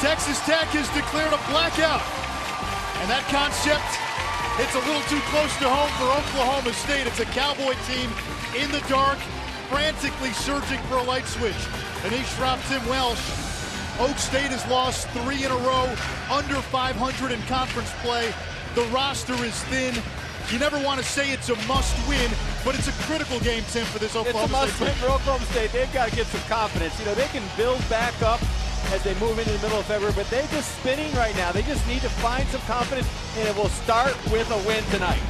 Texas Tech has declared a blackout. And that concept hits a little too close to home for Oklahoma State. It's a Cowboy team in the dark, frantically searching for a light switch. Anish Shroff, Tim Welsh. Oak State has lost 3 in a row, under 500 in conference play. The roster is thin. You never want to say it's a must-win, but it's a critical game, Tim, for this Oklahoma State team. It's a must-win for Oklahoma State. They've got to get some confidence. You know, they can build back up as they move into the middle of February, but they're just spinning right now. They just need to find some confidence, and it will start with a win tonight.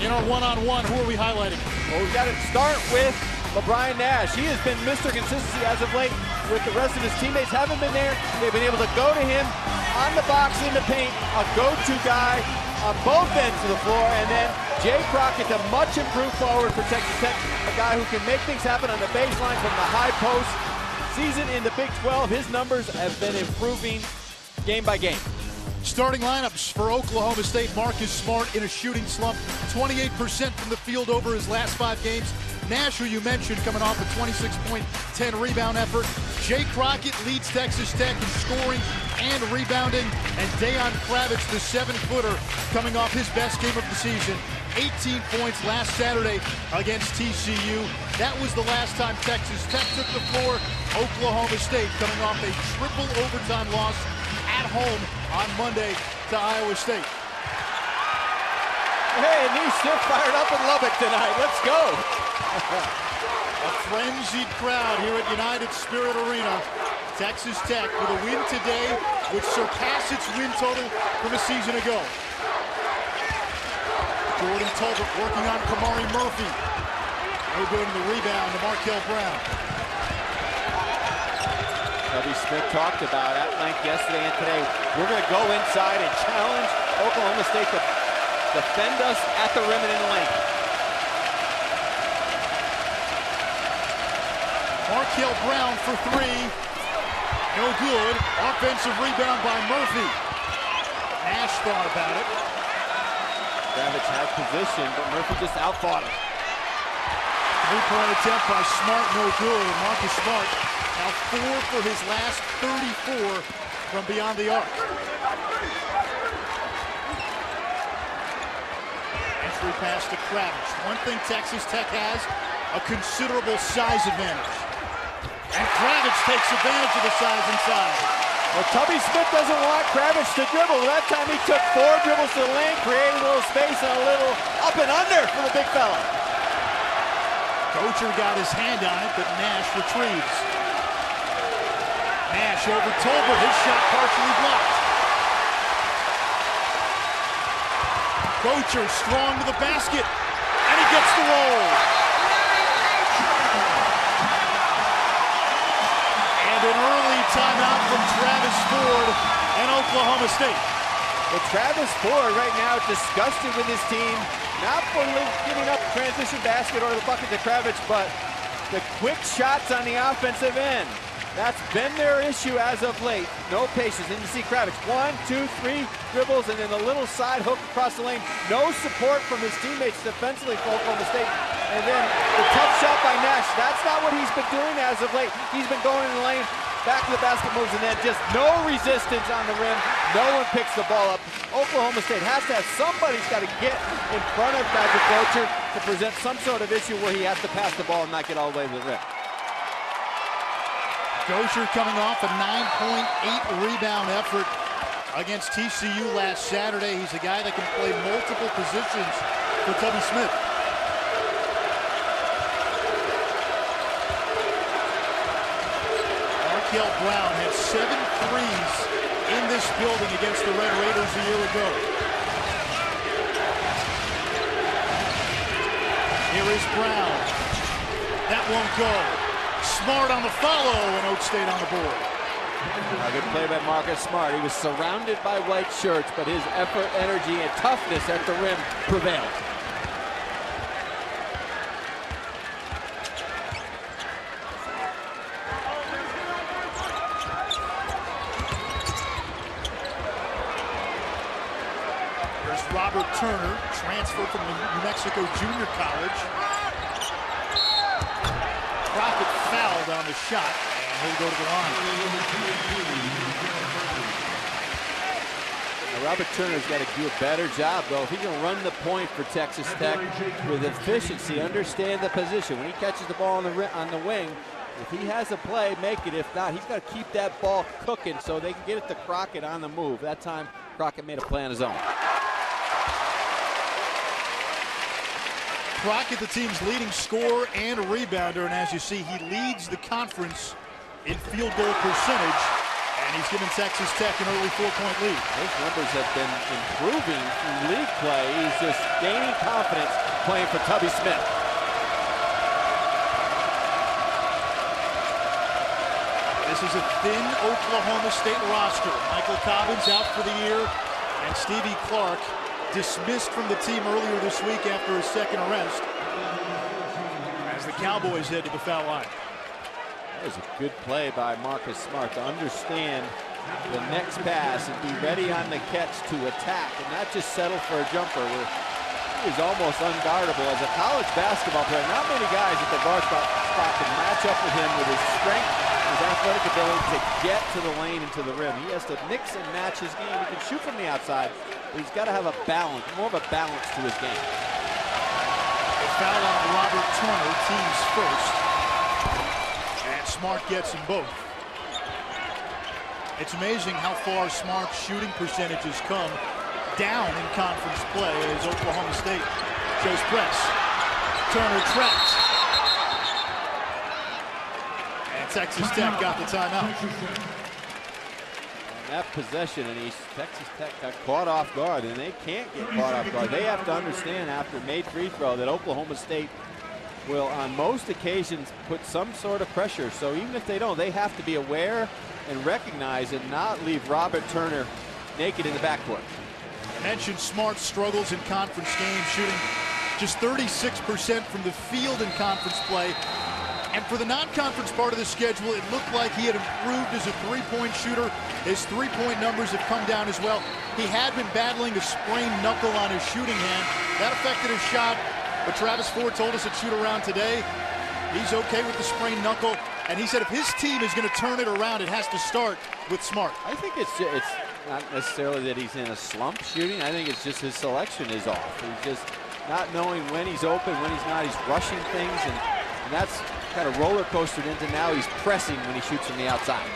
In our one-on-one, who are we highlighting? Well, we've got to start with LeBron Nash. He has been Mr. Consistency as of late with the rest of his teammates. Haven't been there. They've been able to go to him on the box in the paint, a go-to guy on both ends of the floor, and then Jay Crockett, the much improved forward for Texas Tech, a guy who can make things happen on the baseline from the high post. Season in the Big 12, his numbers have been improving game by game. Starting lineups for Oklahoma State. Marcus Smart in a shooting slump, 28% from the field over his last 5 games. Nash, who you mentioned, coming off a 26-point, 10-rebound effort. Jay Crockett leads Texas Tech in scoring and rebounding. And Dayon Kravitz, the 7-footer, coming off his best game of the season. 18 points last Saturday against TCU. That was the last time Texas Tech took the floor. Oklahoma State coming off a triple overtime loss at home on Monday to Iowa State. Hey, Anish still fired up in Lubbock tonight. Let's go. A frenzied crowd here at United Spirit Arena. Texas Tech with a win today, which surpassed its win total from a season ago. Jordan Tolbert working on Kamari Murphy. No good in the rebound to Markel Brown. Tubby Smith talked about at length yesterday and today. We're going to go inside and challenge Oklahoma State to defend us at the rim and in the lane. Markel Brown for 3. No good. Offensive rebound by Murphy. Nash thought about it. Kravitz had position, but Murphy just outfought him. 3-point attempt by Smart, no good. Marcus Smart now 4 for his last 34 from beyond the arc. Entry pass to Kravitz. One thing Texas Tech has, a considerable size advantage. And Kravitz takes advantage of the size inside. Well, Tubby Smith doesn't want Kravitz to dribble. That time he took 4 dribbles to the lane, created a little space and a little up and under for the big fella. Kocher got his hand on it, but Nash retrieves. Nash over Tolbert, his shot partially blocked. Kocher strong to the basket, and he gets the roll. And an early timeout from Travis Ford and Oklahoma State. Well, Travis Ford right now disgusted with his team, not for giving up transition basket or the bucket to Kravitz, but the quick shots on the offensive end. That's been their issue as of late. No patience. And you see Kravitz, 1, 2, 3 dribbles, and then a little side hook across the lane. No support from his teammates defensively for Oklahoma State. And then the tough shot by Nash. That's not what he's been doing as of late. He's been going in the lane, back to the basket moves, and then just no resistance on the rim. No one picks the ball up. Oklahoma State has to have somebody's got to get in front of Patrick Kocher to present some sort of issue where he has to pass the ball and not get all the way to the rim. Kocher coming off a 9.8 rebound effort against TCU last Saturday. He's a guy that can play multiple positions for Tubby Smith. Markel Brown had 7 threes in this building against the Red Raiders a year ago. Here is Brown. That won't go. Smart on the follow, and Oak State on the board. A good play by Marcus Smart. He was surrounded by white shirts, but his effort, energy, and toughness at the rim prevailed. There's Robert Turner, transfer from New Mexico Junior College. Crockett fouled on the shot, and he'll go to the line. Robert Turner's got to do a better job, though. If he can run the point for Texas Tech with efficiency, understand the position. When he catches the ball on the wing, if he has a play, make it. If not, he's got to keep that ball cooking so they can get it to Crockett on the move. That time, Crockett made a play on his own. Crockett, the team's leading scorer and rebounder, and as you see, he leads the conference in field goal percentage, and he's given Texas Tech an early 4-point lead. Those numbers have been improving in league play. He's just gaining confidence playing for Tubby Smith. This is a thin Oklahoma State roster. Michael Cobbins out for the year, and Stevie Clark dismissed from the team earlier this week after his second arrest as the Cowboys head to the foul line. That was a good play by Marcus Smart to understand the next pass and be ready on the catch to attack and not just settle for a jumper. He is almost unguardable. As a college basketball player, not many guys at the guard spot can match up with him with his strength, his athletic ability to get to the lane and to the rim. He has to mix and match his game. He can shoot from the outside, but he's got to have a balance, more of a balance to his game. A foul on Robert Turner, team's first. And Smart gets them both. It's amazing how far Smart's shooting percentages come down in conference play as Oklahoma State shows press. Turner trapped. And Texas Tech got the timeout. On that possession, and Texas Tech got caught off guard, and they can't get caught off guard. They have to understand after made free throw that Oklahoma State will on most occasions put some sort of pressure. So even if they don't, they have to be aware and recognize and not leave Robert Turner naked in the backcourt. I mentioned Smart's struggles in conference games, shooting just 36% from the field in conference play. And for the non-conference part of the schedule, it looked like he had improved as a three-point shooter. His three-point numbers have come down as well. He had been battling a sprained knuckle on his shooting hand. That affected his shot, but Travis Ford told us at shoot-around today he's okay with the sprained knuckle. And he said if his team is going to turn it around, it has to start with Smart. I think it's not necessarily that he's in a slump shooting. I think it's just his selection is off. He's just not knowing when he's open, when he's not. He's rushing things, and that's kind of roller coastered into now he's pressing when he shoots from the outside.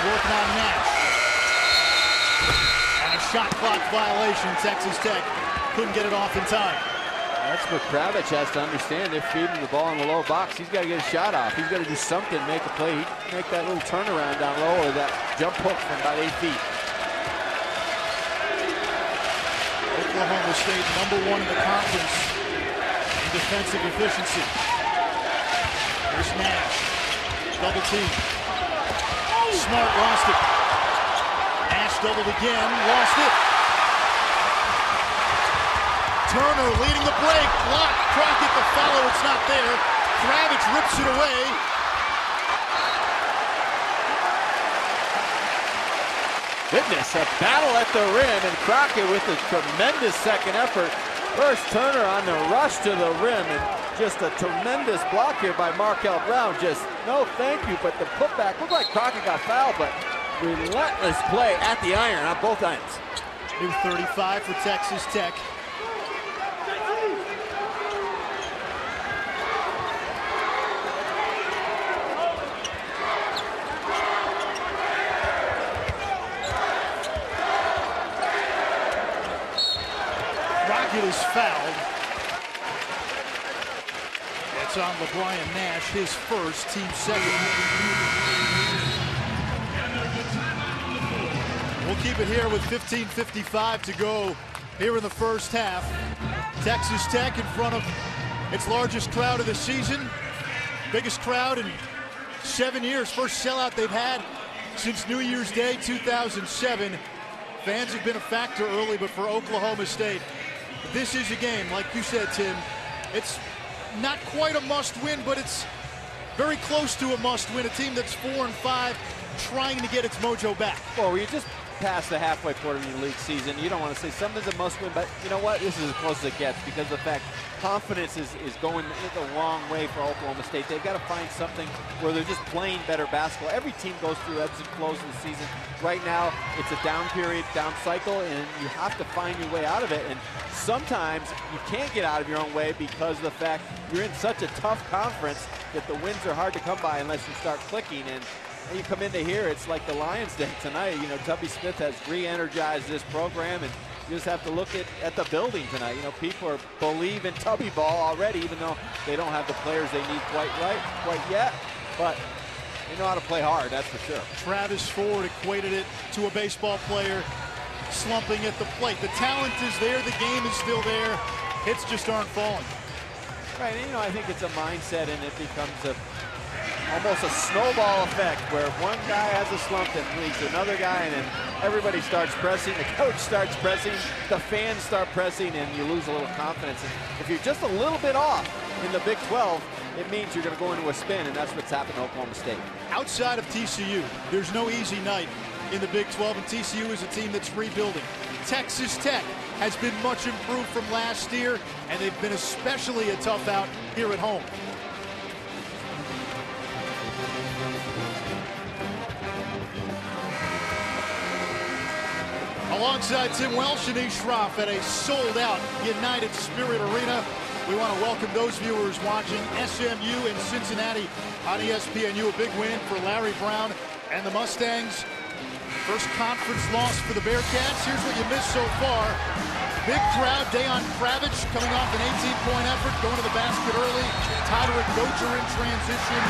Working on Nash. And a shot clock violation. Texas Tech couldn't get it off in time. That's what Kravitz has to understand. They're feeding the ball in the low box. He's got to get a shot off. He's got to do something, make a play. He can make that little turnaround down low or that jump hook from about 8 feet. Oklahoma State #1 in the conference in defensive efficiency. Here's Nash. Double team. Smart lost it. Nash doubled again, lost it. Turner leading the break, blocked. Crockett the follow, it's not there. Kravitz rips it away. Goodness, a battle at the rim, and Crockett with a tremendous second effort. First Turner on the rush to the rim, and just a tremendous block here by Markel Brown. Just no thank you, but the putback looked like Crockett got fouled, but relentless play at the iron on both ends. New 35 for Texas Tech. Crockett is fouled. It's on LeBrian Nash, his first, team second. We'll keep it here with 15:55 to go here in the first half. Texas Tech in front of its largest crowd of the season. Biggest crowd in 7 years. First sellout they've had since New Year's Day 2007. Fans have been a factor early, but for Oklahoma State, this is a game, like you said, Tim. It's not quite a must-win, but it's very close to a must-win. A team that's 4-5, trying to get its mojo back. Well, you just past the halfway point of your league season. You don't want to say something's a must-win, but you know what? This is as close as it gets because of the fact confidence is going the wrong way for Oklahoma State. They've got to find something where they're just playing better basketball. Every team goes through ebbs and flows in the season. Right now, it's a down period, down cycle, and you have to find your way out of it. And sometimes you can't get out of your own way because of the fact you're in such a tough conference that the wins are hard to come by unless you start clicking. And you come into here, it's like the Lions did tonight. You know, Tubby Smith has re-energized this program, and you just have to look at the building tonight. You know, people believe in Tubby ball already, even though they don't have the players they need quite yet. But they know how to play hard, that's for sure. Travis Ford equated it to a baseball player slumping at the plate. The talent is there, the game is still there. Hits just aren't falling. Right, and you know, I think it's a mindset, and it becomes almost a snowball effect where one guy has a slump that leads to another guy, and then everybody starts pressing, the coach starts pressing, the fans start pressing, and you lose a little confidence. And if you're just a little bit off in the Big 12, it means you're going to go into a spin, and that's what's happened to Oklahoma State. Outside of TCU, there's no easy night in the Big 12, and TCU is a team that's rebuilding. Texas Tech has been much improved from last year, and they've been especially a tough out here at home. Alongside Tim Welsh and Ish Shroff at a sold-out United Spirit Arena. We want to welcome those viewers watching SMU and Cincinnati on ESPNU. A big win for Larry Brown and the Mustangs. First conference loss for the Bearcats. Here's what you missed so far. Big crowd. Dejan Kravic coming off an 18-point effort, going to the basket early. Todrick Gocher in transition.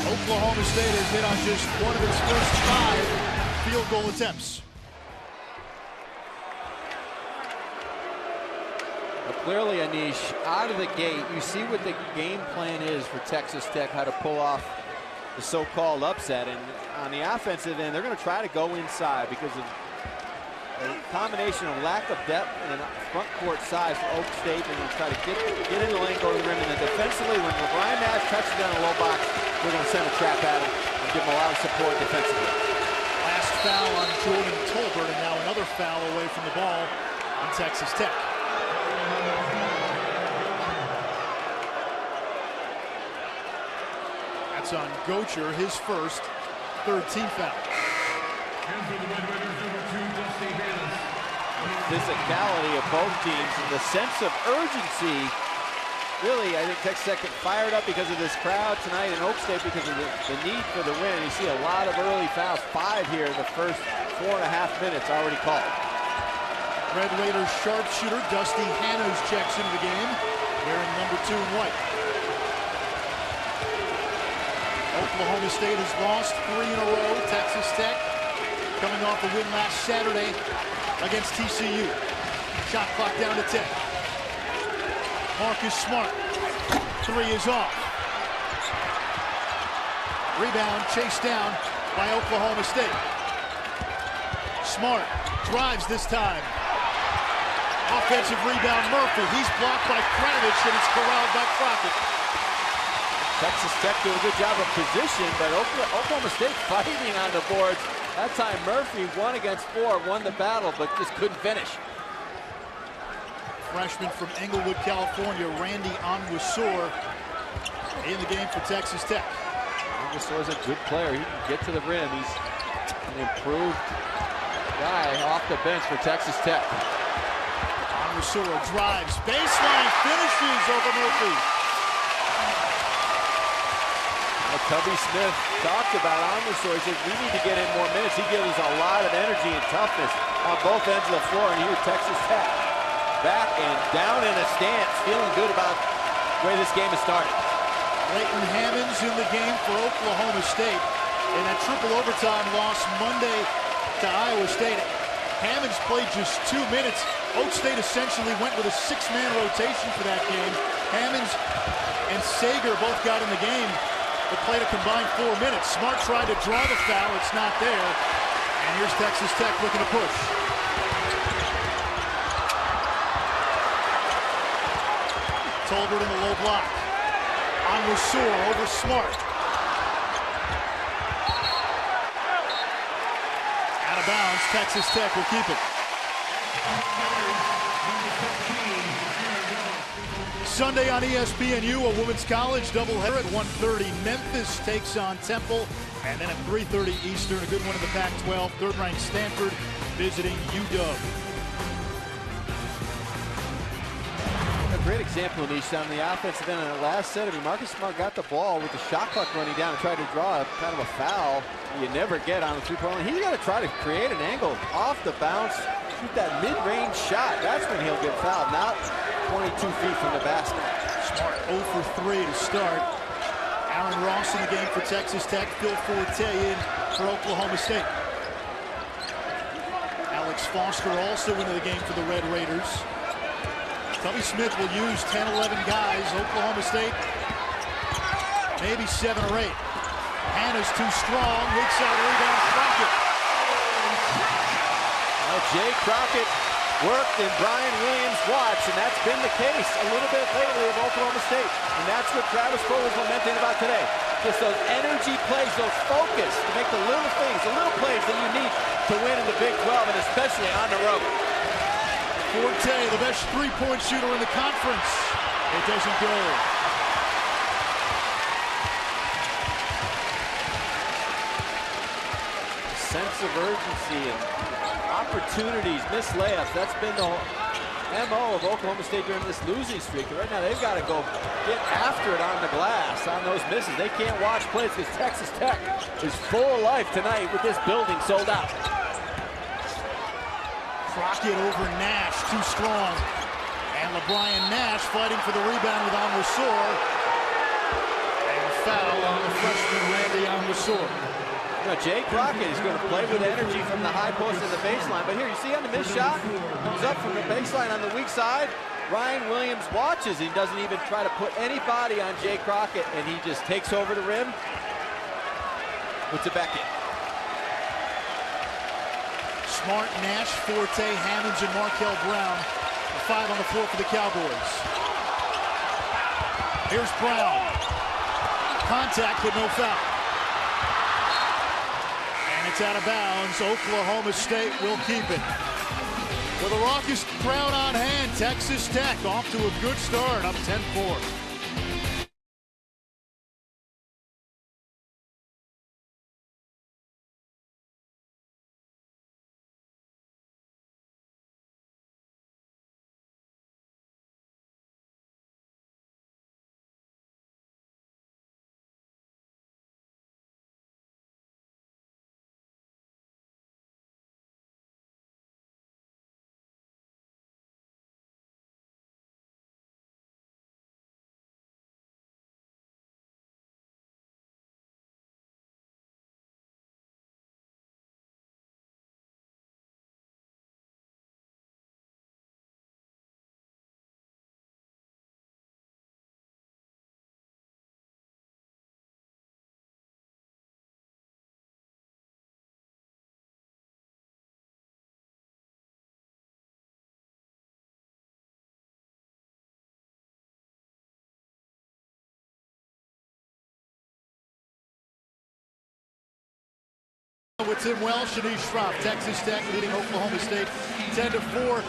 Oklahoma State has hit on just one of its first 5 field goal attempts. Clearly, Anish, out of the gate, you see what the game plan is for Texas Tech, how to pull off the so-called upset. And on the offensive end, they're going to try to go inside because of a combination of lack of depth and front court size for Oak State. They're going to try to get in the lane, go to the rim, and then defensively, when Brian Nash touches down a low box, they're going to send a trap at him and give him a lot of support defensively. Last foul on Jordan Tolbert, and now another foul away from the ball on Texas Tech. That's on Gocher, his first, 3rd team foul. Physicality of both teams and the sense of urgency. Really, I think Texas Tech get fired up because of this crowd tonight, and Oak State because of the need for the win. You see a lot of early fouls, 5 here in the first 4.5 minutes already called. Red Raiders sharpshooter Dusty Hanos checks into the game, wearing number 2 in white. Oklahoma State has lost 3 in a row. Texas Tech coming off a win last Saturday against TCU. Shot clock down to 10. Marcus Smart, 3 is off. Rebound chased down by Oklahoma State. Smart drives this time. Offensive rebound, Murphy. He's blocked by Kravic, and it's corralled by Crockett. Texas Tech doing a good job of position, but Oklahoma State fighting on the boards. That time Murphy 1 against 4, won the battle, but just couldn't finish. Freshman from Englewood, California, Randy Onwuasor in the game for Texas Tech. Onwuasor is a good player. He can get to the rim. He's an improved guy off the bench for Texas Tech. Onwuasor drives, baseline, finishes over Murphy. Tubby Smith talked about Onwuasor. He said, we need to get in more minutes. He gives us a lot of energy and toughness on both ends of the floor. And here, Texas Tech back and down in a stance, feeling good about the way this game has started. Leighton Hammonds in the game for Oklahoma State in that triple overtime loss Monday to Iowa State. Hammonds played just 2 minutes. Oak State essentially went with a 6-man rotation for that game. Hammonds and Sager both got in the game, but played a combined 4 minutes. Smart tried to draw the foul. It's not there. And here's Texas Tech looking to push. Tolbert in the low block. Onwuasor over Smart. Out of bounds. Texas Tech will keep it. Sunday on ESPNU, a women's college doubleheader at 1:30. Memphis takes on Temple. And then at 3:30 Eastern, a good one in the Pac-12. Third-ranked Stanford visiting UW. A great example, Anish, on the offensive end. On the last set, Marcus Smart got the ball with the shot clock running down and tried to draw a kind of a foul you never get on the three-point line. He's got to try to create an angle off the bounce, shoot that mid-range shot. That's when he'll get fouled, not 22 feet from the basket. Smart 0 for 3 to start. Aaron Ross in the game for Texas Tech. Phil Forte in for Oklahoma State. Alex Foster also into the game for the Red Raiders. Tubby Smith will use 10, 11 guys. Oklahoma State, maybe 7 or 8. Hannah's too strong. Weak side rebound, Crockett. Jay Crockett worked and Brian Williams watched, and that's been the case a little bit lately of Oklahoma State. And that's what Travis Cole was lamenting about today. Just those energy plays, those focus to make the little things, the little plays that you need to win in the Big 12, and especially on the road. Forte, the best three-point shooter in the conference. It doesn't go. Sense of urgency and opportunities, missed layups. That's been the MO of Oklahoma State during this losing streak. And right now, they've got to go get after it on the glass, on those misses. They can't watch plays because Texas Tech is full of life tonight with this building sold out. Crockett over Nash, too strong. And LeBrian Nash fighting for the rebound with Al-Massour. And foul on the freshman Randy Al-Massour. You know, Jay Crockett is going to play with energy from the high post and the baseline. But here, you see on the missed shot, comes up from the baseline on the weak side. Ryan Williams watches. He doesn't even try to put any body on Jay Crockett, and he just takes over the rim, puts it back in. Smart, Nash, Forte, Hammonds, and Markel Brown. 5 on the floor for the Cowboys. Here's Brown. Contact, but no foul. And it's out of bounds. Oklahoma State will keep it. With a raucous crowd on hand, Texas Tech off to a good start, up 10-4. With Tim Welsh and Anish Shroff, Texas Tech leading Oklahoma State 10-4.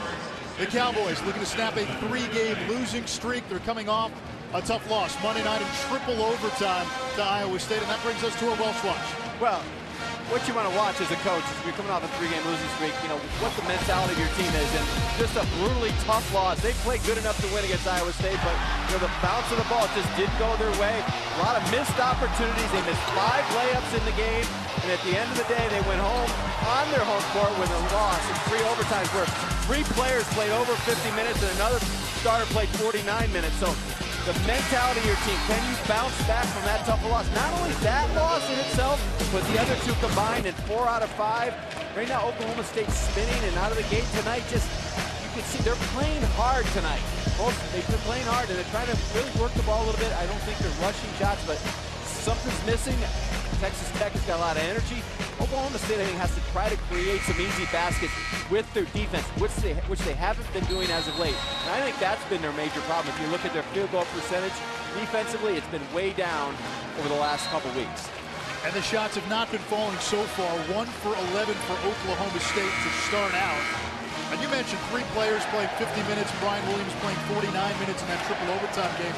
The Cowboys looking to snap a 3-game losing streak. They're coming off a tough loss Monday night in triple overtime to Iowa State, and that brings us to our Welsh Watch. Well, what you want to watch as a coach is you're coming off a 3-game losing streak, you know, what the mentality of your team is, and just a brutally tough loss. They played good enough to win against Iowa State, but you know, the bounce of the ball just didn't go their way. A lot of missed opportunities. They missed 5 layups in the game, and at the end of the day, they went home on their home court with a loss in 3 overtimes where 3 players played over 50 minutes and another starter played 49 minutes. So the mentality of your team, can you bounce back from that tough loss? Not only that loss in itself, but the other 2 combined in 4 out of 5. Right now, Oklahoma State's spinning, and out of the gate tonight, just you can see they're playing hard tonight. They've been playing hard, and they're trying to really work the ball a little bit. I don't think they're rushing shots, but something's missing. Texas Tech has got a lot of energy. Oklahoma State, I think, has to try to create some easy baskets with their defense, which they haven't been doing as of late. And I think that's been their major problem. If you look at their field goal percentage, defensively, it's been way down over the last couple weeks. And the shots have not been falling so far. 1 for 11 for Oklahoma State to start out. And you mentioned 3 players playing 50 minutes. Brian Williams playing 49 minutes in that triple overtime game.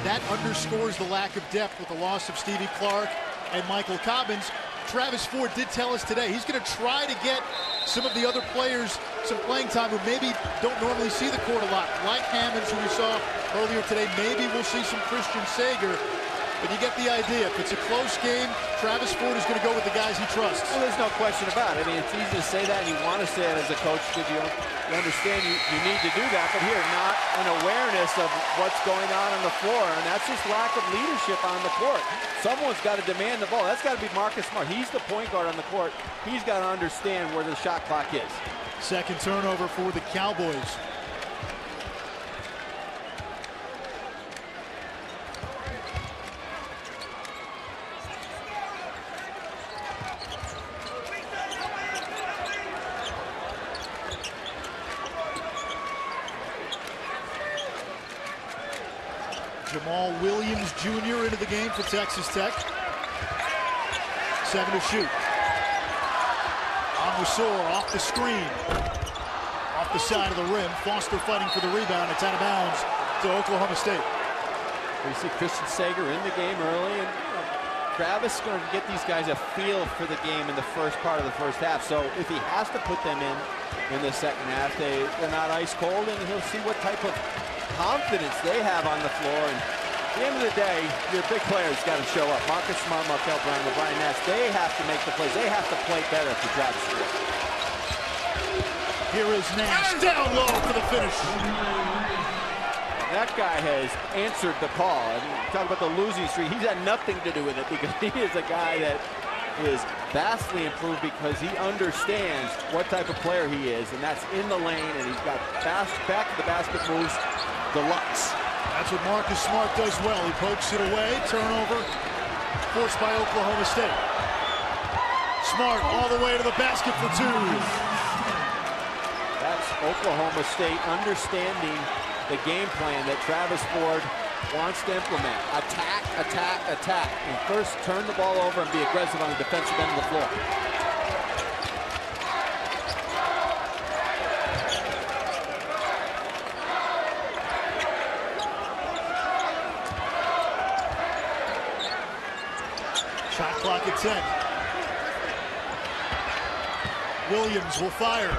That underscores the lack of depth with the loss of Stevie Clark and Michael Cobbins. Travis Ford did tell us today he's going to try to get some of the other players some playing time who maybe don't normally see the court a lot, like Hammonds, who we saw earlier today. Maybe we'll see some Christian Sager. But you get the idea. If it's a close game, Travis Ford is going to go with the guys he trusts. Well, there's no question about it. I mean, it's easy to say that, and you want to say it as a coach because you understand you need to do that. But here, not an awareness of what's going on the floor, and that's just lack of leadership on the court. Someone's got to demand the ball. That's got to be Marcus Smart. He's the point guard on the court. He's got to understand where the shot clock is. Second turnover for the Cowboys. Jamal Williams Jr. into the game for Texas Tech. 7 to shoot. Amusor off the screen. Off the side of the rim. Foster fighting for the rebound. It's out of bounds to Oklahoma State. We see Christian Sager in the game early, and Travis is going to get these guys a feel for the game in the first part of the first half. So if he has to put them in the second half, they're not ice cold, and he'll see what type of confidence they have on the floor. And at the end of the day, your big players got to show up. Marcus Smart, Markel Brown, Brian Nash, they have to make the plays. They have to play better for Travis Ford. Here is Nash down low for the finish. That guy has answered the call. I mean, talk about the losing streak. He's had nothing to do with it because he is a guy that is vastly improved because he understands what type of player he is, and that's in the lane, and he's got fast back to the basket moves deluxe. That's what Marcus Smart does well. He pokes it away. Turnover forced by Oklahoma State. Smart all the way to the basket for 2. That's Oklahoma State understanding the game plan that Travis Ford wants to implement. Attack, attack, attack. And first, turn the ball over and be aggressive on the defensive end of the floor. Shot clock at 10. Williams will fire.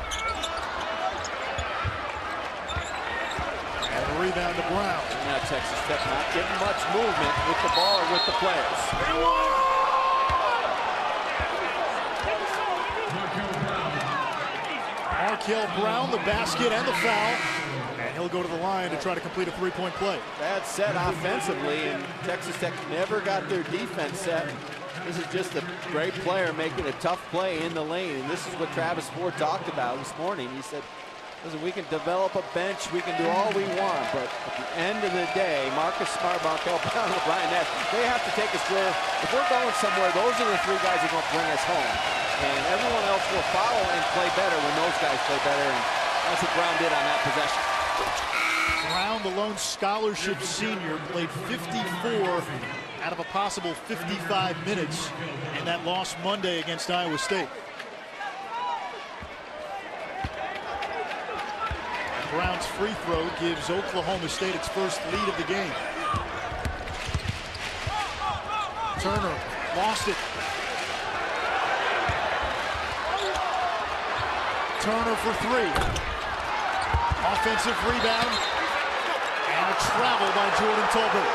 And a rebound to Brown. And now Texas Tech not getting much movement with the ball or with the players. Markel Brown, the basket and the foul. And he'll go to the line to try to complete a 3-point play. Bad set offensively, and Texas Tech never got their defense set. This is just a great player making a tough play in the lane, and this is what Travis Ford talked about this morning. He said, listen, we can develop a bench, we can do all we want, but at the end of the day, Marcus Smart, Markel Brown, and Brian Nash, they have to take us where, if we're going somewhere, those are the 3 guys that are going to bring us home. And everyone else will follow and play better when those guys play better, and that's what Brown did on that possession. Brown, the lone scholarship senior, played 54 out of a possible 55 minutes in that loss Monday against Iowa State. Brown's free throw gives Oklahoma State its first lead of the game. Turner lost it. Turner for 3. Offensive rebound. And a travel by Jordan Tolbert.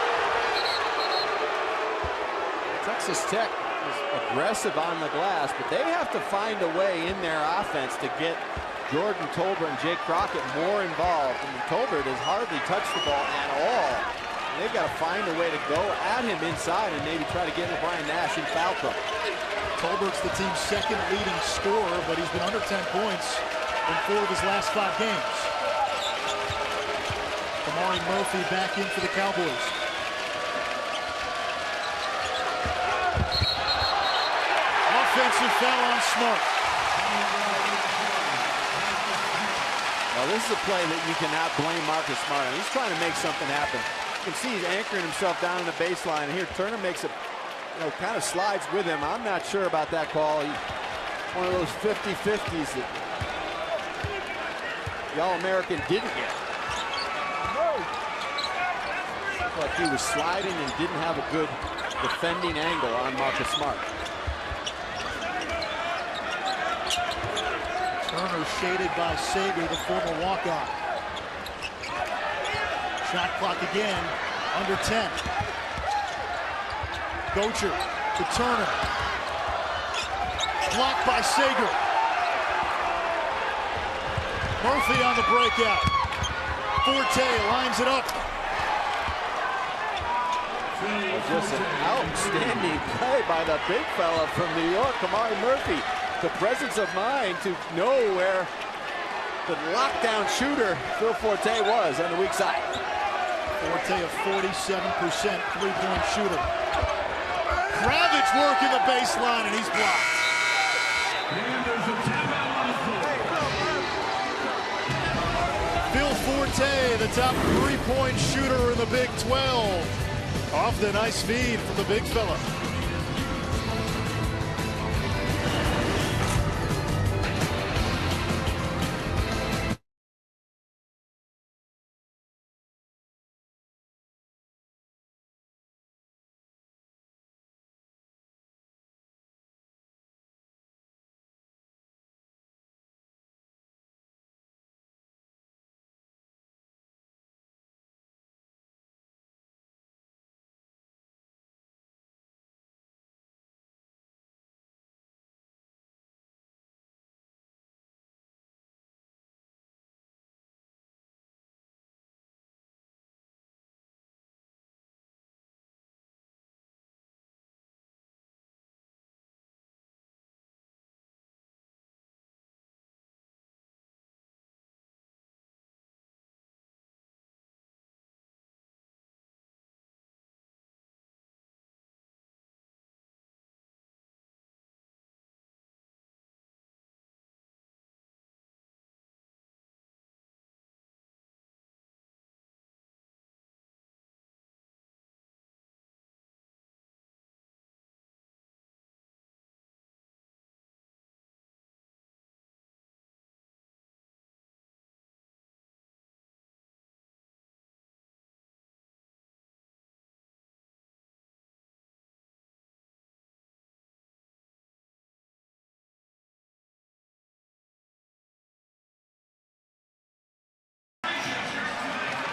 Texas Tech is aggressive on the glass, but they have to find a way in their offense to get Jordan Tolbert and Jake Crockett more involved. And Tolbert has hardly touched the ball at all. And they've got to find a way to go at him inside and maybe try to get into Brian Nash in foul trouble. Tolbert's the team's second leading scorer, but he's been under 10 points in 4 of his last 5 games. Kamari Murphy back in for the Cowboys. Offensive foul on Smart. Well, this is a play that you cannot blame Marcus Smart on. He's trying to make something happen. You can see he's anchoring himself down in the baseline. And here, Turner makes a kind of slides with him. I'm not sure about that call. One of those 50-50s that the All-American didn't get. Looked like he was sliding and didn't have a good defending angle on Marcus Smart. Turner shaded by Sager, the former walk-on. Shot clock again, under 10. Gocher to Turner. Blocked by Sager. Murphy on the breakout. Forte lines it up. Just an outstanding play by the big fella from New York, Kamari Murphy. The presence of mind to know where the lockdown shooter, Phil Forte, was on the weak side. Forte, a 47% three-point shooter. Kravitz working the baseline, and he's blocked. Phil Forte, the top three-point shooter in the Big 12. Off the nice feed from the big fella.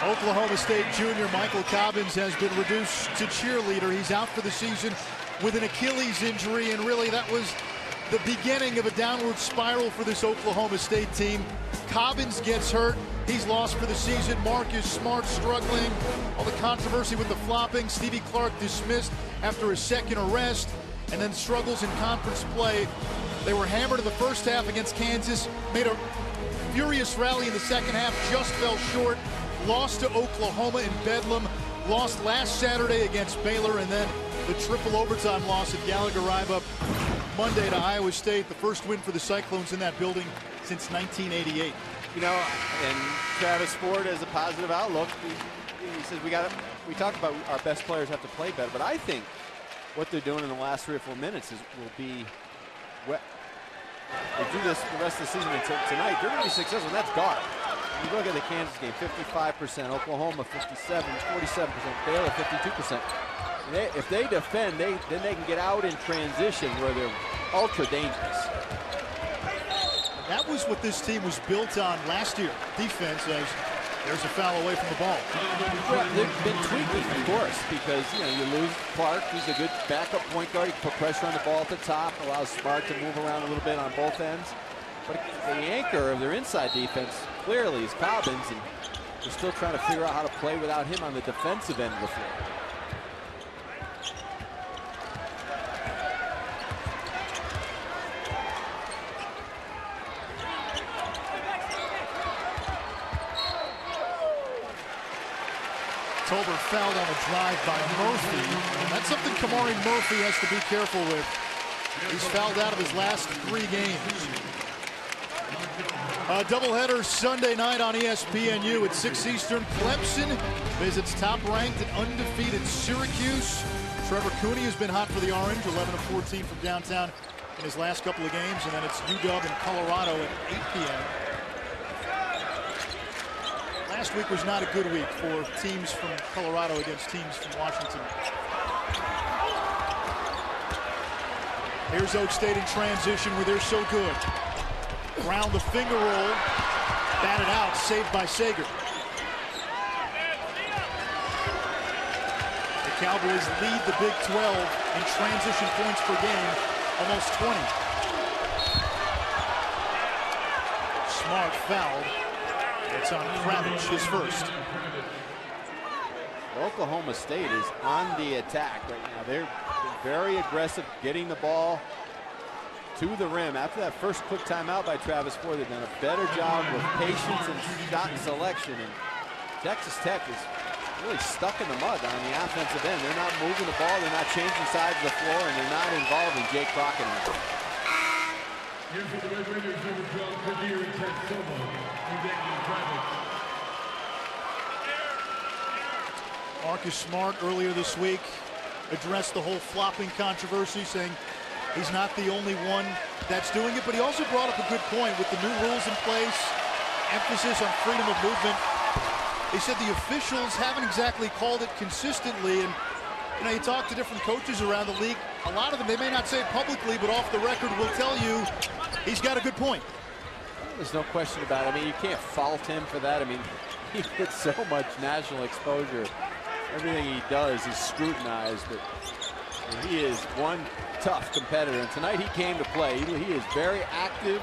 Oklahoma State junior Michael Cobbins has been reduced to cheerleader. He's out for the season with an Achilles injury, and really that was the beginning of a downward spiral for this Oklahoma State team. Cobbins gets hurt. He's lost for the season. Marcus Smart struggling. All the controversy with the flopping. Stevie Clark dismissed after his second arrest, and then struggles in conference play. They were hammered in the first half against Kansas, made a furious rally in the second half, just fell short. Lost to Oklahoma in Bedlam, lost last Saturday against Baylor, and then the triple overtime loss at Gallagher-Iba Monday to Iowa State. The first win for the Cyclones in that building since 1988. You know, and Travis Ford has a positive outlook. He says we talk about our best players have to play better, but I think what they're doing in the last 3 or 4 minutes will be they do this the rest of the season until tonight. They're going to be successful, and that's guard. You look at the Kansas game, 55%, Oklahoma 57, 47%, Baylor 52%. If they defend, then they can get out in transition where they're ultra dangerous. That was what this team was built on last year. Defense, as there's a foul away from the ball. Well, they've been tweaking, of course, because you lose Clark. He's a good backup point guard. He can put pressure on the ball at the top, allows Smart to move around a little bit on both ends. But the anchor of their inside defense clearly is Cobbins, and they're still trying to figure out how to play without him on the defensive end of the floor. Tolbert fouled on a drive by Murphy. And that's something Kamari Murphy has to be careful with. He's fouled out of his last 3 games. A doubleheader Sunday night on ESPNU at 6 Eastern. Clemson visits top-ranked and undefeated Syracuse. Trevor Cooney has been hot for the Orange, 11 of 14 from downtown in his last couple of games, and then it's UW in Colorado at 8 p.m. Last week was not a good week for teams from Colorado against teams from Washington. Here's Oak State in transition where they're so good. Round the finger roll, batted out, saved by Sager. The Cowboys lead the Big 12 in transition points per game, almost 20. Smart fouled. It's on Kravitz, his first. Oklahoma State is on the attack right now. They're very aggressive, getting the ball to the rim. After that first quick timeout by Travis Ford, they've done a better job with patience and shot selection. And Texas Tech is really stuck in the mud on the offensive end. They're not moving the ball, they're not changing sides of the floor, and they're not involving Jake Crockett. Here for the Red Raiders, number 12, Kadir Tatsoma, and Daniel Kravitz. Marcus Smart earlier this week addressed the whole flopping controversy, saying he's not the only one that's doing it, but he also brought up a good point with the new rules in place, emphasis on freedom of movement. He said the officials haven't exactly called it consistently, and you talk to different coaches around the league, a lot of them, they may not say it publicly, but off the record will tell you he's got a good point. There's no question about it. I mean, you can't fault him for that. I mean, he gets so much national exposure. Everything he does is scrutinized, but he is one tough competitor. And tonight he came to play. He is very active,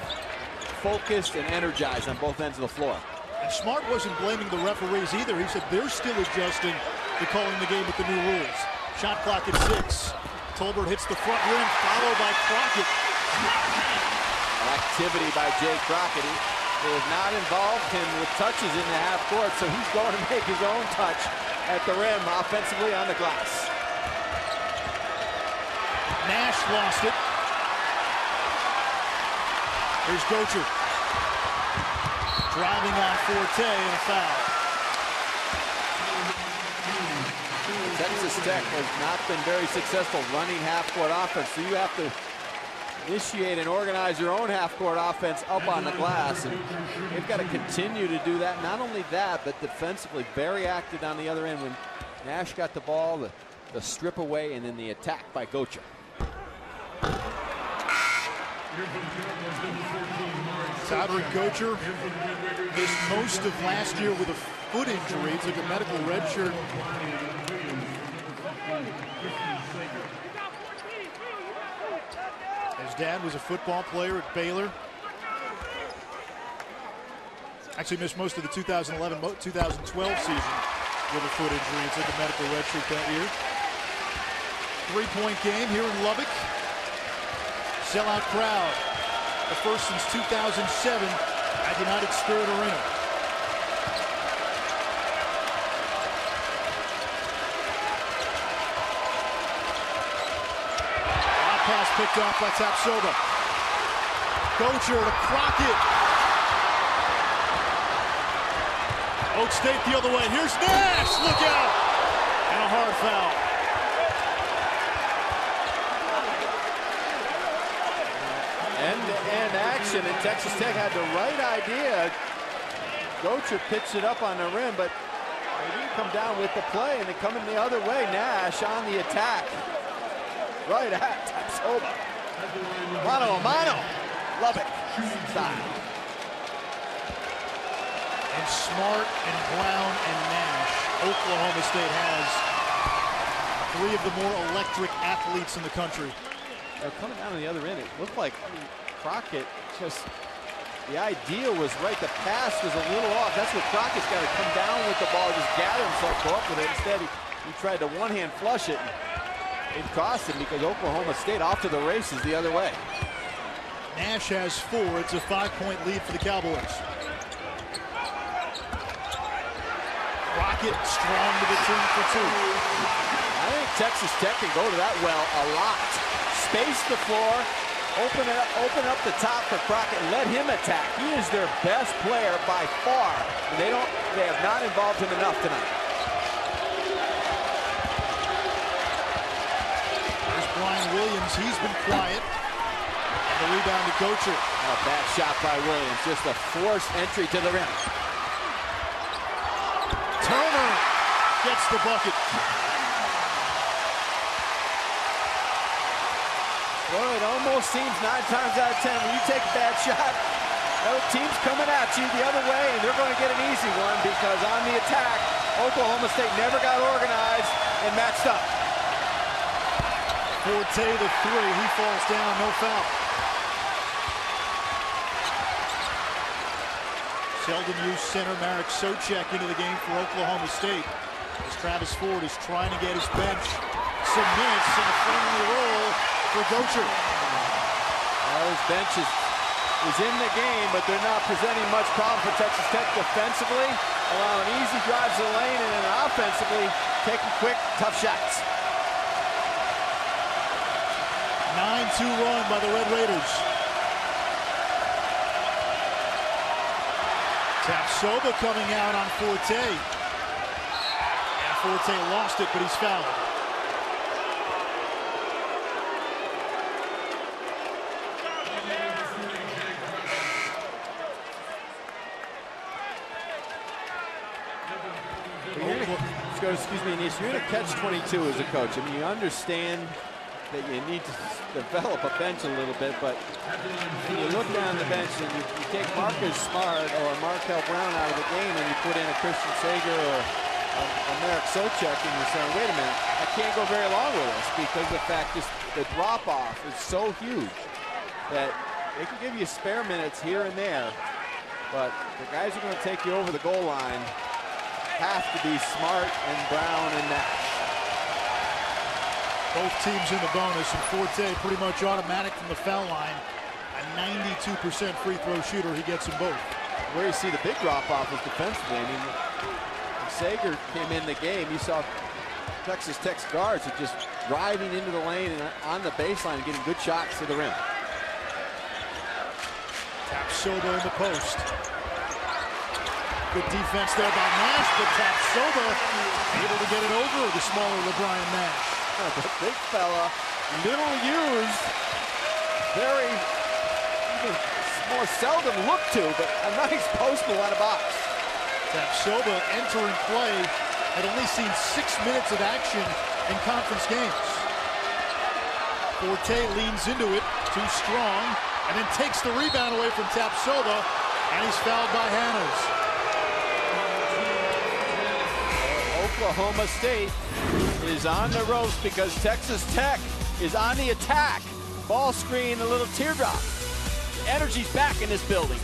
focused, and energized on both ends of the floor. And Smart wasn't blaming the referees either. He said they're still adjusting to calling the game with the new rules. Shot clock at 6. Tolbert hits the front rim, followed by Crockett. Activity by Jay Crockett. They have not involved him with touches in the half court, so he's going to make his own touch at the rim offensively on the glass. Nash lost it. Here's Gocher. Driving on Forte and a foul. Texas Tech has not been very successful running half-court offense, so you have to initiate and organize your own half-court offense up on the glass, and they've got to continue to do that. Not only that, but defensively very active on the other end. When Nash got the ball, the strip away, and then the attack by Gocher. Todrick Gocher missed most of last year with a foot injury. He took a medical red shirt. His dad was a football player at Baylor. Actually missed most of the 2011-2012 season with a foot injury. He took a medical red shirt that year. 3-point game here in Lubbock. Sellout crowd. The first since 2007 at United Spirit Arena. Pass picked off by Tapsoba. Gocher to Crockett. Oak State the other way. Here's Nash. Look out. And a hard foul. End-to-end action, and Texas Tech had the right idea. Gocher pitched it up on the rim, but they didn't come down with the play, and they come in the other way. Nash on the attack. Right at Tapsoba. Mano a mano. Lubbock style. And Smart and Brown and Nash. Oklahoma State has 3 of the more electric athletes in the country. They're coming down on the other end. It looked like Crockett just, the idea was right. The pass was a little off. That's what Crockett's got to come down with the ball, just gather himself, go up with it. Instead, he tried to one-hand flush it. It cost him because Oklahoma State off to the races the other way. Nash has 4. It's a 5-point lead for the Cowboys. Crockett strong to the turn for 2. I think Texas Tech can go to that well a lot. Space the floor, open up the top for Crockett, and let him attack. He is their best player by far. They have not involved him enough tonight. Williams, he's been quiet. And the rebound to Gotcher. A bad shot by Williams, just a forced entry to the rim. Turner gets the bucket. Well, it almost seems 9 times out of 10 when you take a bad shot, the team's coming at you the other way, and they're going to get an easy one because on the attack, Oklahoma State never got organized and matched up. Forte the three, he falls down, no foul. Seldon used center Marek Socek into the game for Oklahoma State as Travis Ford is trying to get his bench some minutes in a friendly role for Gotcher. Well, his bench is in the game, but they're not presenting much problem for Texas Tech defensively, allowing easy drives to the lane, and then offensively taking quick, tough shots. 9-2 run by the Red Raiders. Tapsoba coming out on Forte. And Forte lost it, but he's fouled. Excuse me, Anish, you're in a catch-22 as a coach. I mean, you understand that you need to develop a bench a little bit, but when you look down the bench and you take Marcus Smart or Markel Brown out of the game and you put in a Christian Sager or a Marek Socek, and you're saying, wait a minute, I can't go very long with this because the fact is the drop-off is so huge that they can give you spare minutes here and there, but the guys who are going to take you over the goal line have to be Smart and Brown and Nash. Both teams in the bonus, and Forte pretty much automatic from the foul line. A 92% free throw shooter, he gets them both. Where you see the big drop-off is defensively. I mean, when Sager came in the game, you saw Texas Tech's guards are just driving into the lane and on the baseline and getting good shots to the rim. Tapsoba in the post. Good defense there by Nash, but Tapsoba able to get it over the smaller LeBron Nash. The big fella, little used, very even more seldom looked to, but a nice post move out of box. Tapsoba entering play, had only seen 6 minutes of action in conference games. Forte leans into it, too strong, and then takes the rebound away from Tapsoba, and he's fouled by Hannes. Oklahoma State is on the ropes because Texas Tech is on the attack. Ball screen, a little teardrop. The energy's back in this building.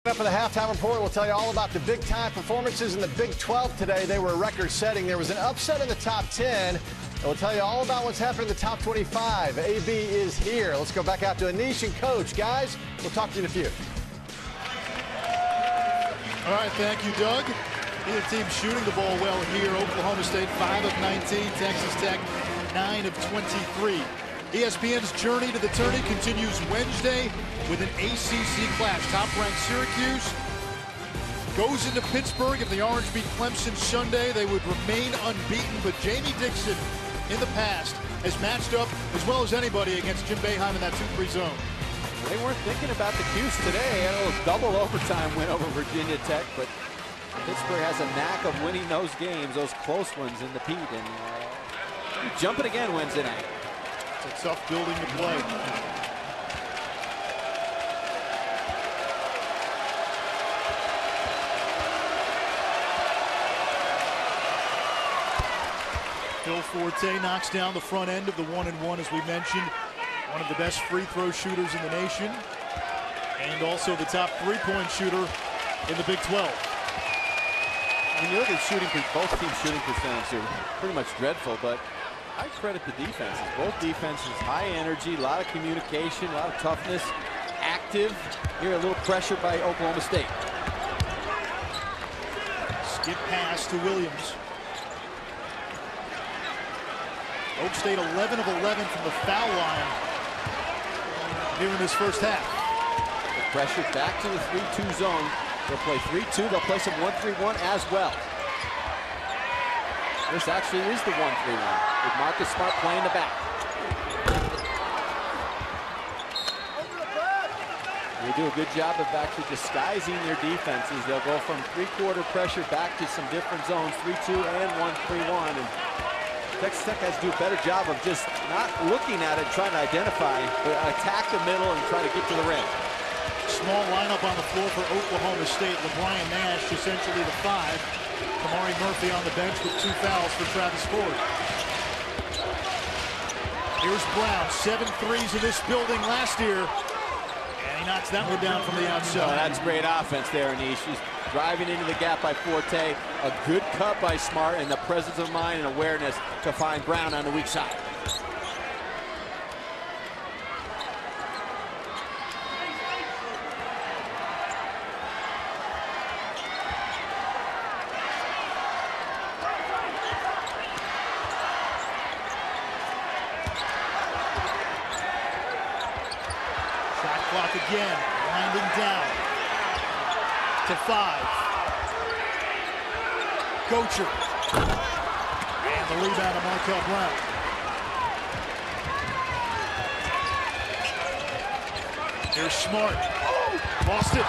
Up for the halftime report, we'll tell you all about the big-time performances in the Big 12 today. They were record-setting. There was an upset in the top 10. And we'll tell you all about what's happening in the top 25. AB is here. Let's go back out to Anish and Coach. Guys, we'll talk to you in a few. All right, thank you, Doug. Either team shooting the ball well here. Oklahoma State 5 of 19, Texas Tech 9 of 23. ESPN's journey to the tourney continues Wednesday with an ACC clash. Top-ranked Syracuse goes into Pittsburgh. If the Orange beat Clemson Sunday, they would remain unbeaten. But Jamie Dixon, in the past, has matched up as well as anybody against Jim Boeheim in that 2-3 zone. They weren't thinking about the Cuse today. A little double overtime win over Virginia Tech, but Pittsburgh has a knack of winning those games, those close ones in the Pete, and jumping again Wednesday night. It's a tough building to play. Phil Forte knocks down the front end of the 1-and-1, as we mentioned. One of the best free throw shooters in the nation, and also the top three-point shooter in the Big 12. When you look at shooting, both teams' shooting percentages are pretty much dreadful, but I credit the defenses. Both defenses, high energy, a lot of communication, a lot of toughness, active. Here, a little pressure by Oklahoma State. Skip pass to Williams. Oak State 11 of 11 from the foul line here in this first half. The pressure back to the 3-2 zone. They'll play 3-2. They'll play some 1-3-1 as well. This actually is the 1-3-1 with Marcus Smart playing the back. They do a good job of actually disguising their defenses. They'll go from three-quarter pressure back to some different zones, 3-2 and 1-3-1. And Texas Tech has to do a better job of just not looking at it, trying to identify, but attack the middle and try to get to the rim. Small lineup on the floor for Oklahoma State. LeBron Nash essentially the 5. Kamari Murphy on the bench with 2 fouls for Travis Ford. Here's Brown, 7 threes in this building last year, and he knocks that one down from the outside. Oh, that's great offense there, Anish. He's driving into the gap by Forte. A good cut by Smart, and the presence of mind and awareness to find Brown on the weak side. Clock again, winding down to 5. Gocher. And the rebound of Markel Brown. Here's Smart. Lost it.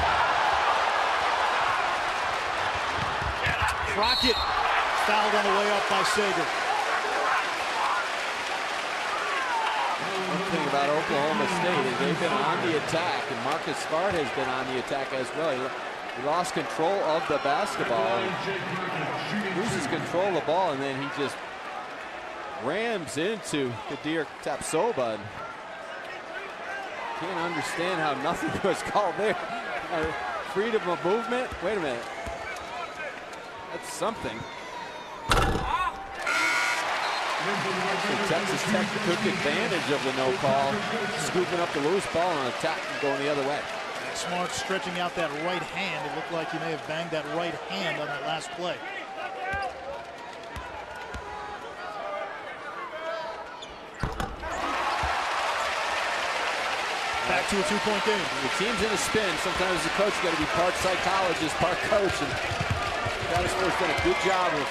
Crockett fouled on the way up by Sager. One thing about Oklahoma State is they've been on the attack, and Marcus Smart has been on the attack as well. He lost control of the basketball, loses control of the ball, and then he just rams into Kadir Tapsoba. Can't understand how nothing was called there. Freedom of movement. Wait a minute. That's something. So Texas Tech took advantage of the no call, scooping up the loose ball and attacking going the other way. Smart stretching out that right hand. It looked like he may have banged that right hand on that last play. Back to a 2-point game. The team's in a spin. Sometimes the coach got to be part psychologist, part coach. And Travis Ford's done a good job of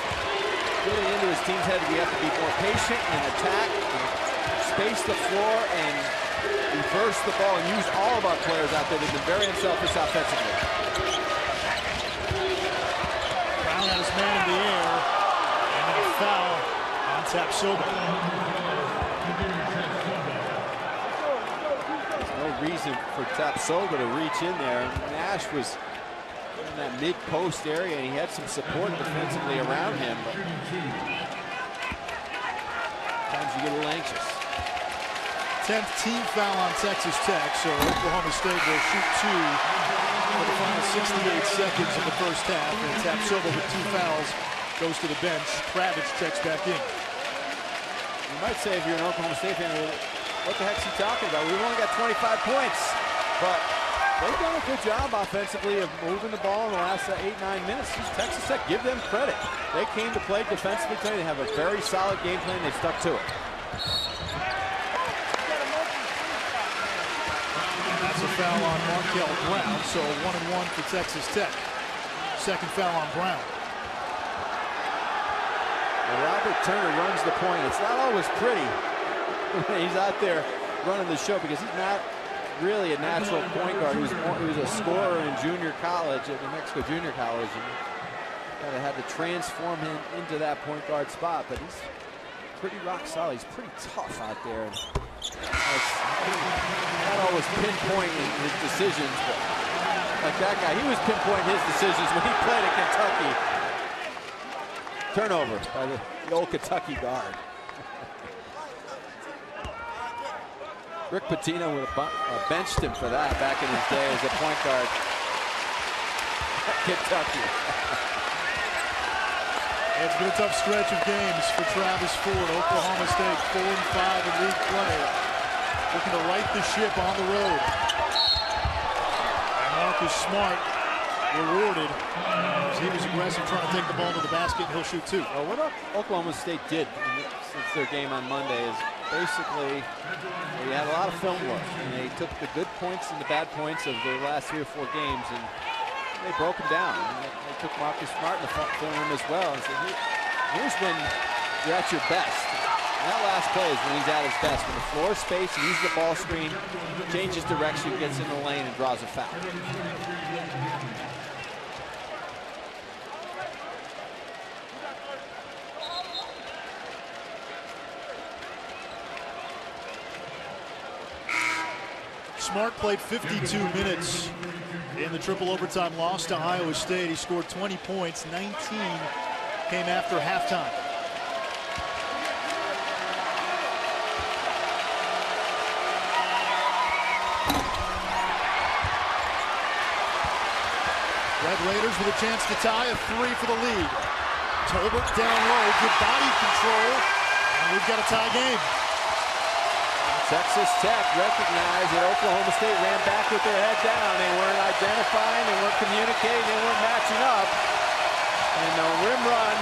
getting into his team's head. We have to be more patient and attack, and space the floor, and reverse the ball, and use all of our players out there. They've been very unselfish offensively. Brown had his man in the air, and then a foul on Tapsoba. There's no reason for Tapsoba to reach in there. Nash was in that mid-post area, and he had some support defensively around him. But sometimes you get a little anxious. 10th team foul on Texas Tech, so Oklahoma State will shoot 2 for the final 68 seconds of the first half. And Tapsoba with 2 fouls goes to the bench. Kravitz checks back in. You might say, if you're an Oklahoma State fan, what the heck's he talking about? We've only got 25 points. But They've done a good job offensively of moving the ball in the last 8-9 minutes. Texas Tech, give them credit. They came to play defensively today. They have a very solid game plan. They stuck to it. That's a foul on Markel Brown, so 1-1 for Texas Tech. Second foul on Brown. And Robert Turner runs the point. It's not always pretty when he's out there running the show because he's not really a natural point guard. He was a scorer in junior college at New Mexico Junior College, and kind of had to transform him into that point guard spot. But he's pretty rock solid. He's pretty tough out there. And not always pinpointing his decisions, but like that guy, he was pinpointing his decisions when he played at Kentucky. Turnover by the old Kentucky guard. Rick Pitino would have benched him for that back in his day as a point guard at Kentucky. It's been a tough stretch of games for Travis Ford. Oklahoma State 4-5 in league play. Looking to right the ship on the road. And Marcus Smart rewarded as he was aggressive trying to take the ball to the basket, and he'll shoot two. Well, what Oklahoma State did since their game on Monday is basically they had a lot of film work, and they took the good points and the bad points of their last 3 or 4 games, and they broke them down. And they took Marcus Smart in the film room as well and said, here's when you're at your best. And that last play is when he's at his best. When the floor is spaced, he uses the ball screen, changes direction, gets in the lane, and draws a foul. Smart played 52 minutes in the triple overtime loss to Iowa State. He scored 20 points, 19 came after halftime. Red Raiders with a chance to tie, a 3 for the lead. Tolbert down low, good body control, and we've got a tie game. Texas Tech recognized that Oklahoma State ran back with their head down. They weren't identifying, they weren't communicating, they weren't matching up. And the rim run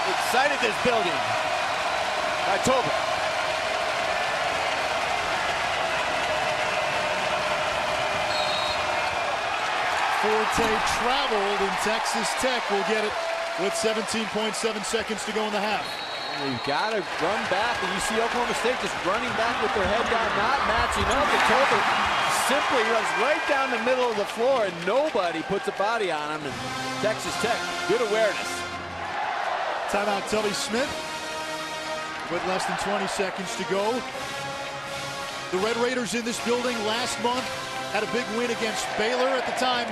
excited this building by Tolbert. Forte traveled, and Texas Tech will get it with 17.7 seconds to go in the half. You've got to run back, and you see Oklahoma State just running back with their head down, not matching up. And Tolbert simply runs right down the middle of the floor, and nobody puts a body on him. And Texas Tech, good awareness. Timeout, Tubby Smith, with less than 20 seconds to go. The Red Raiders in this building last month had a big win against Baylor. At the time,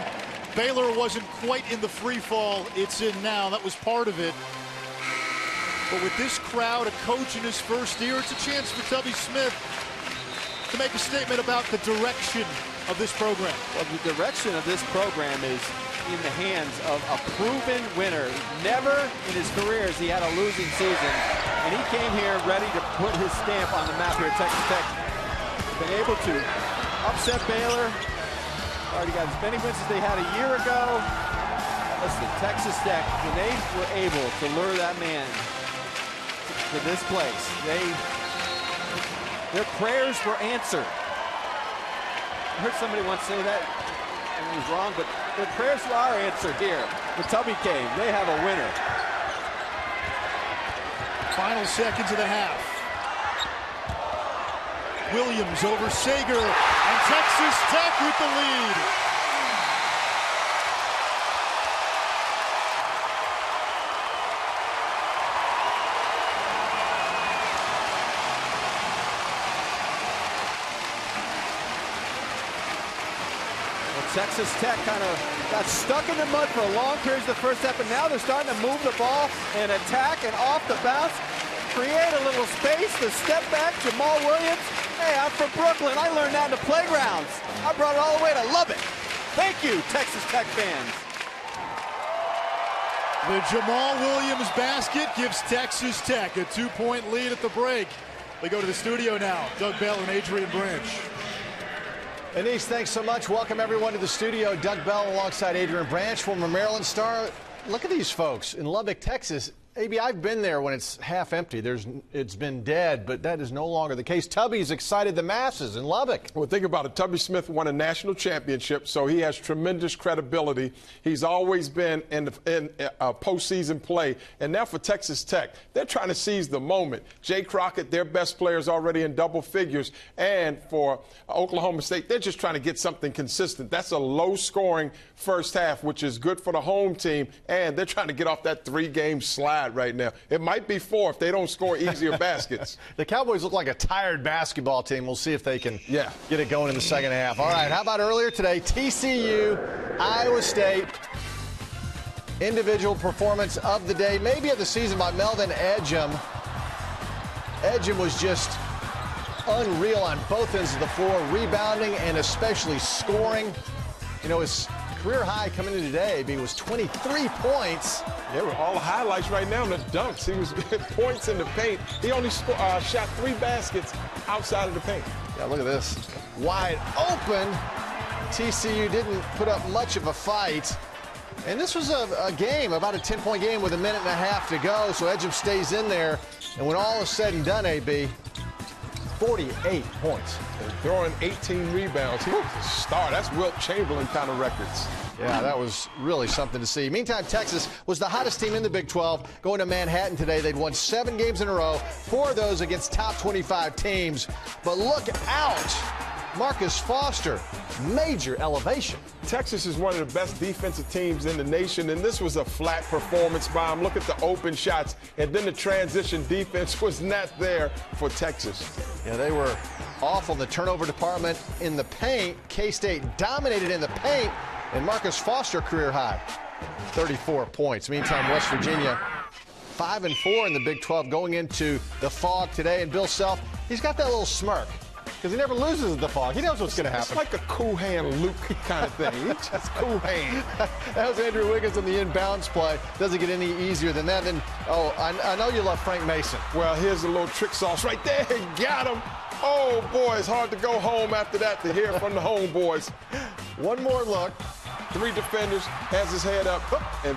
Baylor wasn't quite in the free fall it's in now. That was part of it. But with this crowd, a coach in his first year, it's a chance for Tubby Smith to make a statement about the direction of this program. Well, the direction of this program is in the hands of a proven winner. Never in his career has he had a losing season, and he came here ready to put his stamp on the map here at Texas Tech. Been able to upset Baylor. Already got as many wins as they had a year ago. Listen, Texas Tech, when they were able to lure that man to this place, their prayers were answered. I heard somebody once say that, and it was wrong, but their prayers are answered here. When Tubby came, they have a winner. Final seconds of the half. Williams over Sager, and Texas Tech with the lead. Texas Tech kind of got stuck in the mud for a long period of the first half, and now they're starting to move the ball and attack and off the bounce, create a little space, the step back, Jamal Williams. Hey, I'm from Brooklyn. I learned that in the playgrounds. I brought it all the way to Lubbock. Thank you, Texas Tech fans. The Jamal Williams basket gives Texas Tech a 2-point lead at the break. They go to the studio now. Doug Bell and Adrian Branch. Anise, thanks so much. Welcome everyone to the studio. Doug Bell alongside Adrian Branch, former Maryland star. Look at these folks in Lubbock, Texas. AB, I've been there when it's half empty. It's been dead, but that is no longer the case. Tubby's excited the masses in Lubbock. Well, think about it. Tubby Smith won a national championship, so he has tremendous credibility. He's always been in postseason play. And now for Texas Tech, they're trying to seize the moment. Jay Crockett, their best player, is already in double figures. And for Oklahoma State, they're just trying to get something consistent. That's a low-scoring first half, which is good for the home team. And they're trying to get off that three-game slide right now. It might be 4 if they don't score easier baskets. The Cowboys look like a tired basketball team. We'll see if they can get it going in the second half. All right, how about earlier today, TCU, Iowa State. Individual performance of the day, maybe of the season, by Melvin Ejim. Ejim was just unreal on both ends of the floor, rebounding and especially scoring. You know, his career high coming in today, he was 23 points. They were all the highlights right now in the dunks. He was points in the paint. He only shot 3 baskets outside of the paint. Yeah, look at this. Wide open. TCU didn't put up much of a fight. And this was a game, about a 10-point game with a minute and a half to go. So Ejim stays in there. And when all is said and done, AB, 48 points. And throwing 18 rebounds. He was a star. That's Wilt Chamberlain kind of records. Yeah, that was really something to see. Meantime, Texas was the hottest team in the Big 12. Going to Manhattan today, they'd won 7 games in a row, 4 of those against top 25 teams. But look out. Marcus Foster, major elevation. Texas is one of the best defensive teams in the nation, and this was a flat performance by him. Look at the open shots, and then the transition defense was not there for Texas. Yeah, they were awful in the turnover department in the paint. K-State dominated in the paint, and Marcus Foster career high, 34 points. Meantime, West Virginia 5-4 in the Big 12 going into the Fog today, and Bill Self, he's got that little smirk, because he never loses at the Fog. He knows what's going to happen. It's like a cool hand Luke kind of thing. It's just cool hand. That was Andrew Wiggins on the inbounds play. Doesn't get any easier than that. Then, I know you love Frank Mason. Well, here's a little trick sauce right there. Got him. Oh, boy, it's hard to go home after that to hear from the homeboys. One more look. 3 defenders, has his head up, and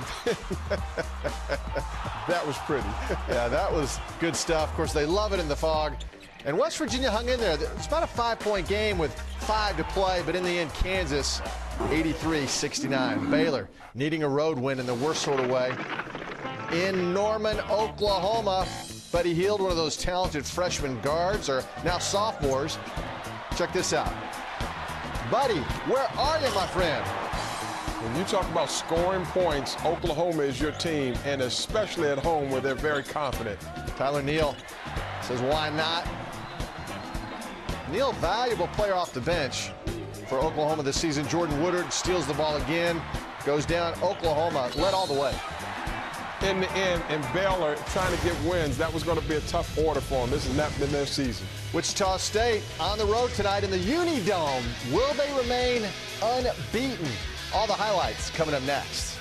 that was pretty. Yeah, that was good stuff. Of course, they love it in the Fog. And West Virginia hung in there. It's about a 5-point game with 5 to play, but in the end, Kansas 83-69. Baylor needing a road win in the worst sort of way in Norman, Oklahoma. Buddy Hield, one of those talented freshman guards, or now sophomores. Check this out. Buddy, where are you, my friend? When you talk about scoring points, Oklahoma is your team, and especially at home where they're very confident. Tyler Neal says, why not? Neal, valuable player off the bench for Oklahoma this season. Jordan Woodard steals the ball again, goes down. Oklahoma led all the way. In the end, and Baylor trying to get wins, that was going to be a tough order for them. This has not been their season. Wichita State on the road tonight in the Unidome. Will they remain unbeaten? All the highlights coming up next.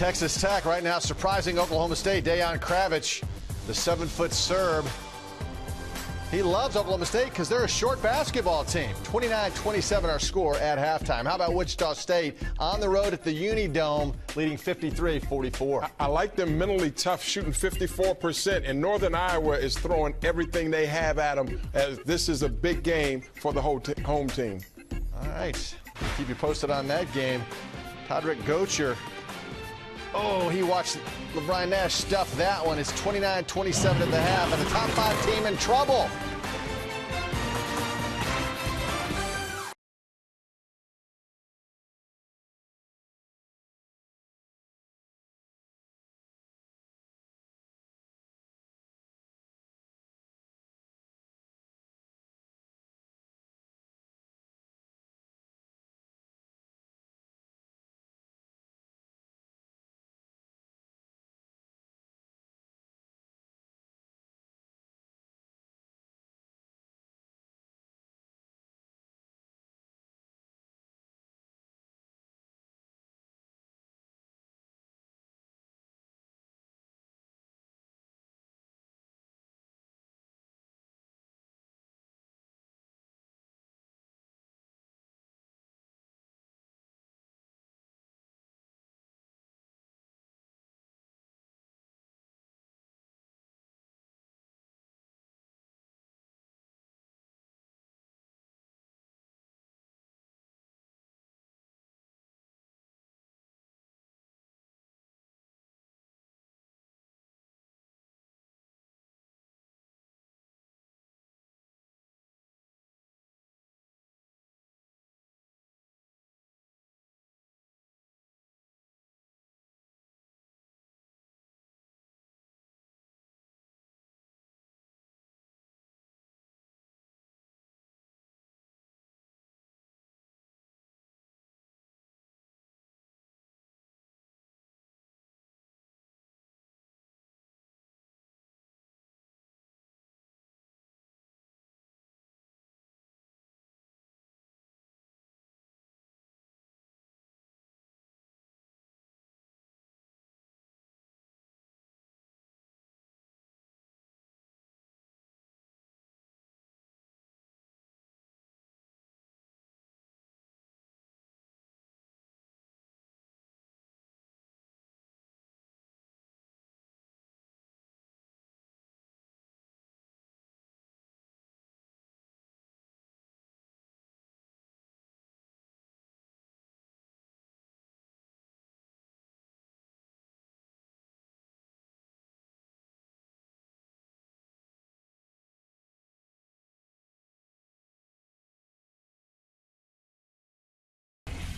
Texas Tech right now surprising Oklahoma State. Dejan Kravic, the 7-foot Serb. He loves Oklahoma State because they're a short basketball team. 29-27 our score at halftime. How about Wichita State on the road at the Unidome, leading 53-44? I like them mentally tough, shooting 54%, and Northern Iowa is throwing everything they have at them, as this is a big game for the whole home team. All right, keep you posted on that game. Todrick Gocher. Oh, he watched LeBron Nash stuff that one. It's 29-27 at the half, and the top 5 team in trouble.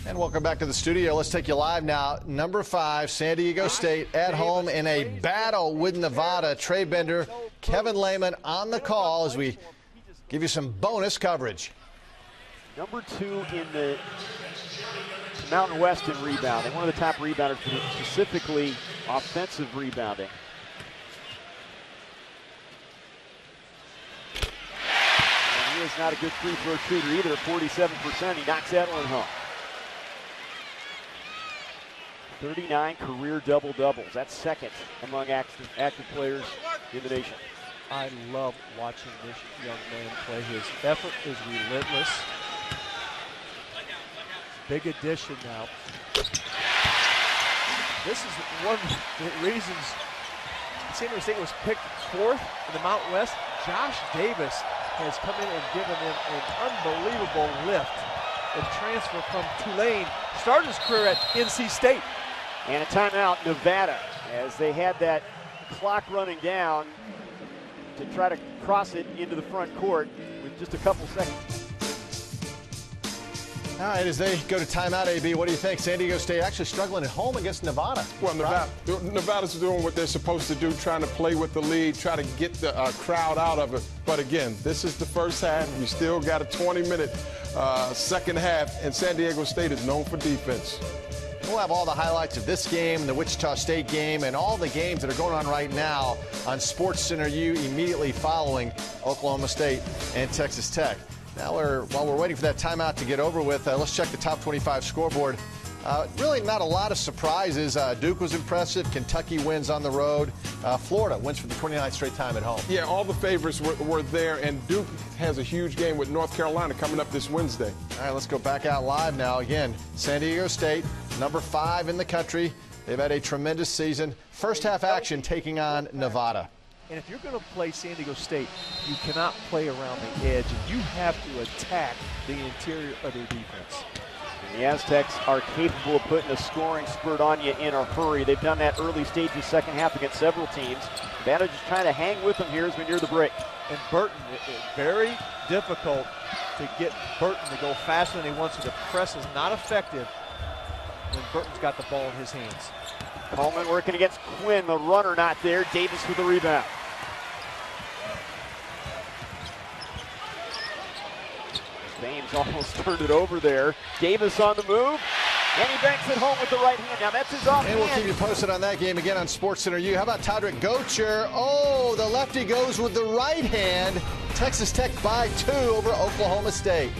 And welcome back to the studio. Let's take you live now. Number 5, San Diego State at home in a battle with Nevada. Trey Bender, Kevin Lehman on the call as we give you some bonus coverage. Number 2 in the Mountain West in rebounding. One of the top rebounders, specifically offensive rebounding. And he is not a good free throw shooter either at 47%. He knocks that one home. 39 career double-doubles. That's second among active players in the nation. I love watching this young man play. His effort is relentless. Big addition now. This is one of the reasons San Diego State was picked 4th in the Mountain West. Josh Davis has come in and given them an unbelievable lift. The transfer from Tulane, started his career at NC State. And a timeout, Nevada, as they had that clock running down to try to cross it into the front court with just a couple seconds. All right, as they go to timeout, AB, what do you think? San Diego State actually struggling at home against Nevada. Well, Nevada's doing what they're supposed to do, trying to play with the lead, try to get the crowd out of it. But again, this is the first half. We still got a 20-minute second half, and San Diego State is known for defense. We'll have all the highlights of this game, the Wichita State game, and all the games that are going on right now on SportsCenter U immediately following Oklahoma State and Texas Tech. Now, while we're waiting for that timeout to get over with, let's check the top 25 scoreboard. Really not a lot of surprises. Duke was impressive. Kentucky wins on the road. Florida wins for the 29th straight time at home. Yeah, all the favorites were there, and Duke has a huge game with North Carolina coming up this Wednesday. All right, let's go back out live now. Again, San Diego State, number 5 in the country. They've had a tremendous season. First half action taking on Nevada. And if you're going to play San Diego State, you cannot play around the edge, and you have to attack the interior of their defense. The Aztecs are capable of putting a scoring spurt on you in a hurry. They've done that early stages, second half against several teams. Nevada just trying to hang with them here as we near the break. And Burton, it's very difficult to get Burton to go faster than he wants to. The press is not effective when Burton's got the ball in his hands. Coleman working against Quinn, the runner not there. Davis with the rebound. Baines almost turned it over there. Davis on the move, and he banks it home with the right hand. Now that's his offhand. And we'll keep you posted on that game again on SportsCenter U. How about Todrick Gocher? Oh, the lefty goes with the right hand. Texas Tech by 2 over Oklahoma State.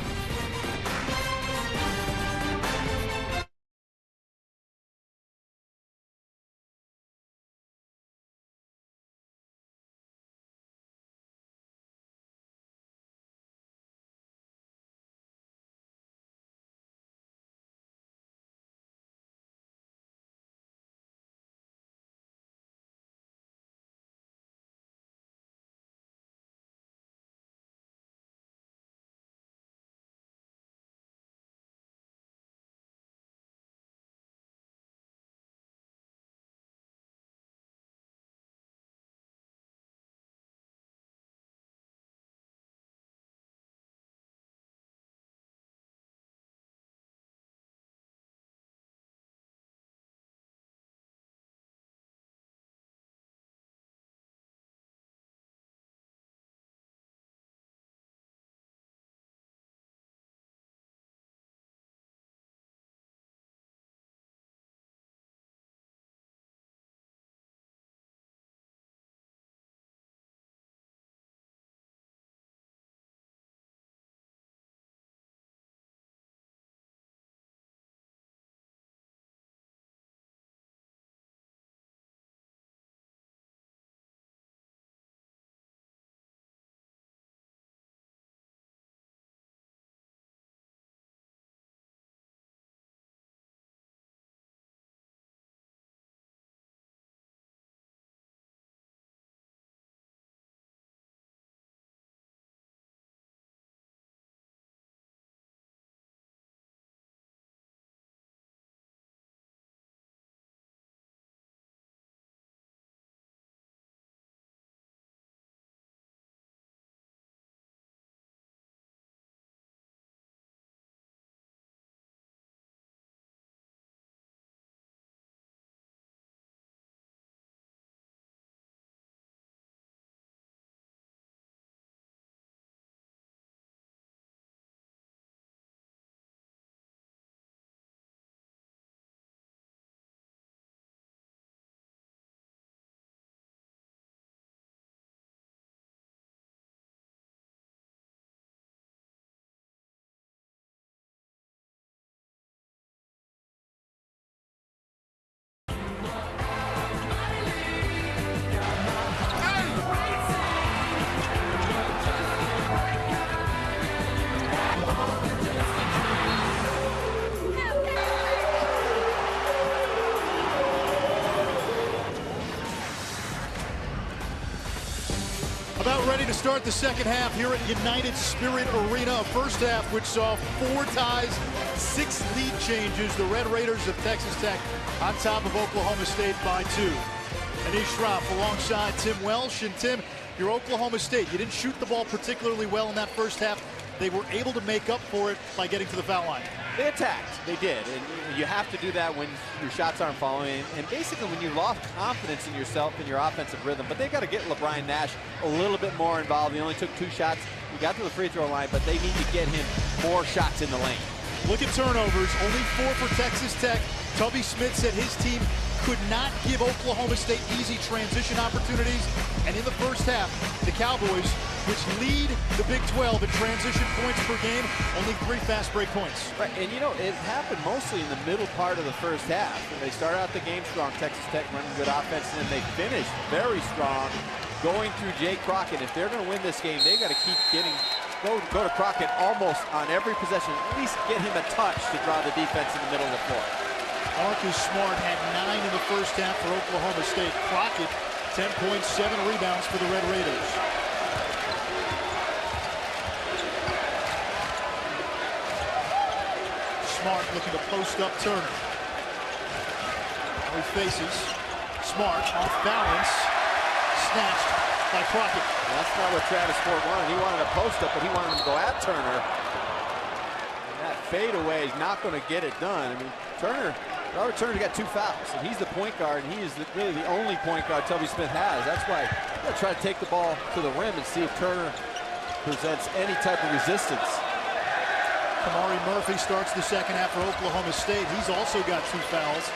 About ready to start the second half here at United Spirit Arena. A first half which saw 4 ties, 6 lead changes. The Red Raiders of Texas Tech on top of Oklahoma State by 2. Anish Shroff alongside Tim Welsh. And Tim, you're Oklahoma State. You didn't shoot the ball particularly well in that first half. They were able to make up for it by getting to the foul line. They attacked. They did. And you have to do that when your shots aren't falling. And basically when you lost confidence in yourself and your offensive rhythm. But they've got to get LeBron Nash a little bit more involved. He only took 2 shots. He got to the free throw line, but they need to get him more shots in the lane. Look at turnovers. Only 4 for Texas Tech. Tubby Smith said his team could not give Oklahoma State easy transition opportunities. And in the first half, the Cowboys which lead the Big 12 in transition points per game. Only 3 fast break points. Right, and you know, it happened mostly in the middle part of the first half. And they start out the game strong, Texas Tech running good offense, and then they finish very strong going through Jay Crockett. If they're going to win this game, they got to keep go to Crockett almost on every possession, at least get him a touch to draw the defense in the middle of the floor. Marcus Smart had 9 in the first half for Oklahoma State. Crockett, 10 points, 7 rebounds for the Red Raiders. Smart looking to post up Turner. Now he faces Smart off balance. Snatched by Crockett. That's not what Travis Ford wanted. He wanted a post up, but he wanted him to go at Turner. And that fadeaway is not going to get it done. I mean, Robert Turner's got 2 fouls, and he's the point guard, and he is really the only point guard Tubby Smith has. That's why he's going to try to take the ball to the rim and see if Turner presents any type of resistance. Kamari Murphy starts the second half for Oklahoma State. He's also got 2 fouls,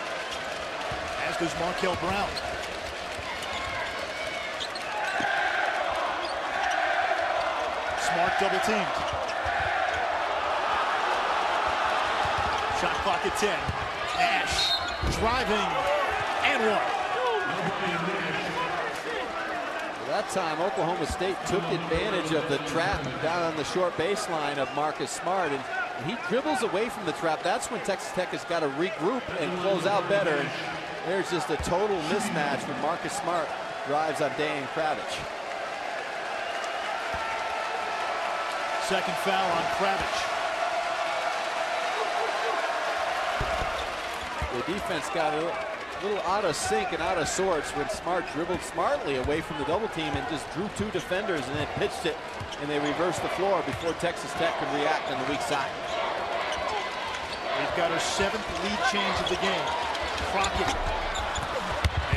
as does Markel Brown. Smart double teamed. Shot clock at 10. Nash driving and one. That time, Oklahoma State took advantage of the trap down on the short baseline of Marcus Smart, and he dribbles away from the trap. That's when Texas Tech has got to regroup and close out better. And there's just a total mismatch when Marcus Smart drives on Dan Kravitz. Second foul on Kravitz. The defense got a little out of sync and out of sorts when Smart dribbled smartly away from the double team and just drew 2 defenders and then pitched it, and they reversed the floor before Texas Tech could react on the weak side. They've got her 7th lead change of the game. Crockett.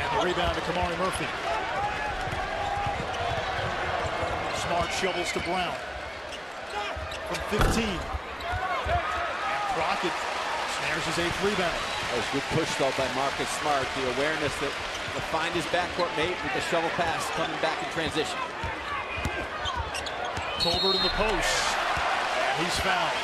And the rebound to Kamari Murphy. Smart shovels to Brown. From 15. And Crockett snares his 8th rebound. That was good push, though, by Marcus Smart. The awareness that to find his backcourt mate with the shovel pass coming back in transition. Tolbert in the post. And he's fouled.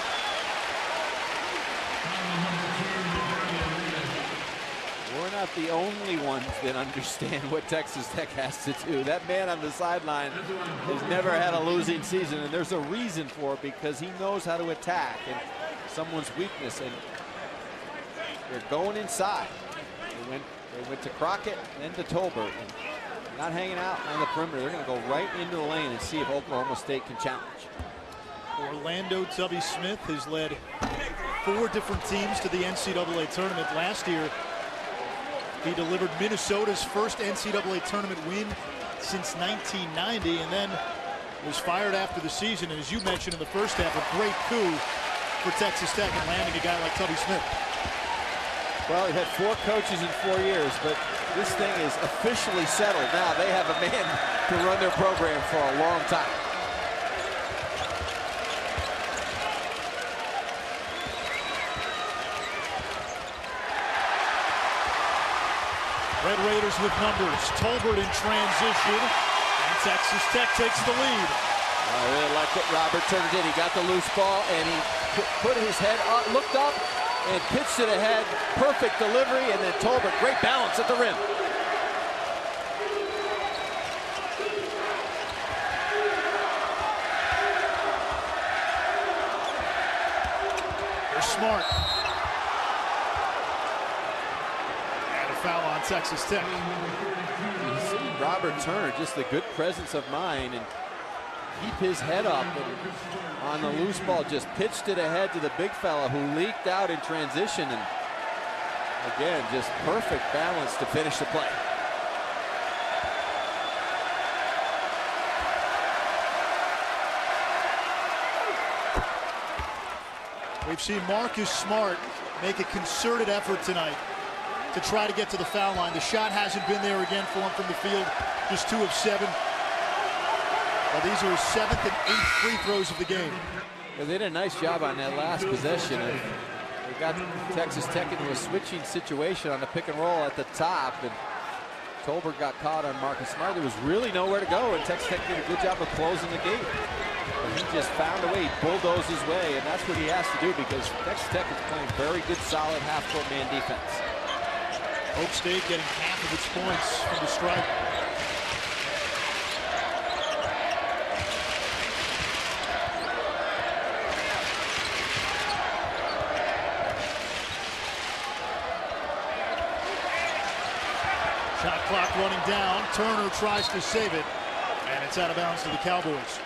We're not the only ones that understand what Texas Tech has to do. That man on the sideline has never had a losing season, and there's a reason for it, because he knows how to attack and someone's weakness, and they're going inside. They went to Crockett and then to Tolbert, and not hanging out on the perimeter. They're going to go right into the lane and see if Oklahoma State can challenge. Orlando Tubby Smith has led 4 different teams to the NCAA tournament. Last year, he delivered Minnesota's first NCAA tournament win since 1990, and then was fired after the season. And as you mentioned in the first half, a great coup for Texas Tech in landing a guy like Tubby Smith. Well, he had 4 coaches in 4 years, but this thing is officially settled. Now they have a man to run their program for a long time. Red Raiders with numbers. Tolbert in transition, and Texas Tech takes the lead. I really like what Robert Turner did. He got the loose ball, and he put his head up, looked up, and pitched it ahead. Perfect delivery, and then Tolbert, great balance at the rim. They're Smart. And a foul on Texas Tech. You see Robert Turner, just the good presence of mind, and keep his head up, and on the loose ball just pitched it ahead to the big fella who leaked out in transition, and again just perfect balance to finish the play. We've seen Marcus Smart make a concerted effort tonight to try to get to the foul line. The shot hasn't been there again for him from the field, just 2 of 7. Well, these are his 7th and 8th free throws of the game. Well, they did a nice job on that last possession. They got Texas Tech into a switching situation on the pick and roll at the top, and Tolbert got caught on Marcus Smart. There was really nowhere to go, and Texas Tech did a good job of closing the gate. And he just found a way, he bulldozed his way, and that's what he has to do because Texas Tech is playing very good, solid half-court man defense. Oak State getting half of its points from the stripe. Shot clock running down. Turner tries to save it, and it's out of bounds to the Cowboys.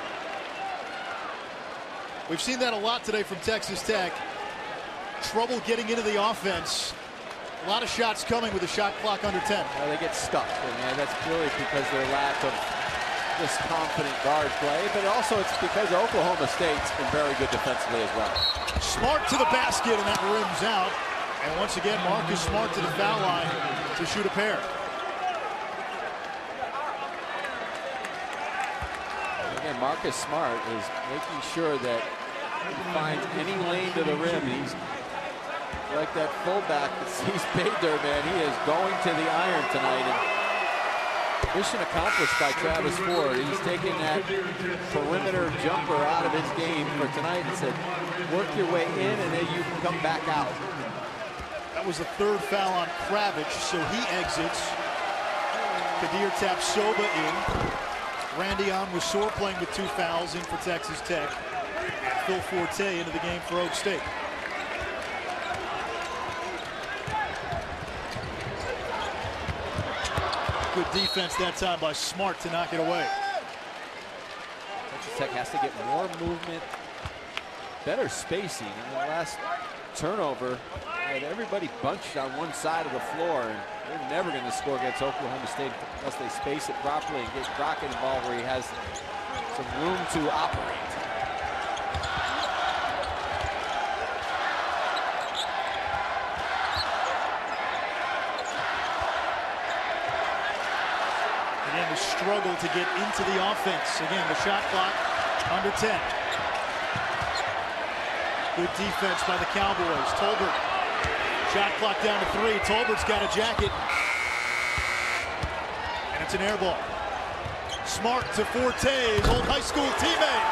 We've seen that a lot today from Texas Tech. Trouble getting into the offense. A lot of shots coming with the shot clock under 10. Well, they get stuck, and that's really because of their lack of this confident guard play, but also it's because Oklahoma State's been very good defensively as well. Smart to the basket, and that rims out. And once again, Marcus Smart to the foul line to shoot a pair. Again, Marcus Smart is making sure that he finds any lane to the rim. He's like that fullback that sees pay dirt, man. He is going to the iron tonight. And mission accomplished by Travis Ford. He's taking that perimeter jumper out of his game for tonight and said, work your way in and then you can come back out. That was the third foul on Kravich, so he exits. Kadir Tapsoba in. Randy Onwuasor playing with 2 fouls in for Texas Tech. Phil Forte into the game for Oak State. Good defense that time by Smart to knock it away. Texas Tech has to get more movement, better spacing. In the last turnover, they had everybody bunched on one side of the floor, and they're never going to score against Oklahoma State unless they space it properly and get Crockett involved where he has some room to operate. Again, the struggle to get into the offense. Again, the shot clock under 10. Good defense by the Cowboys. Tolbert, shot clock down to 3. Tolbert's got a jacket. And it's an air ball. Smart to Forte, his old high school teammate.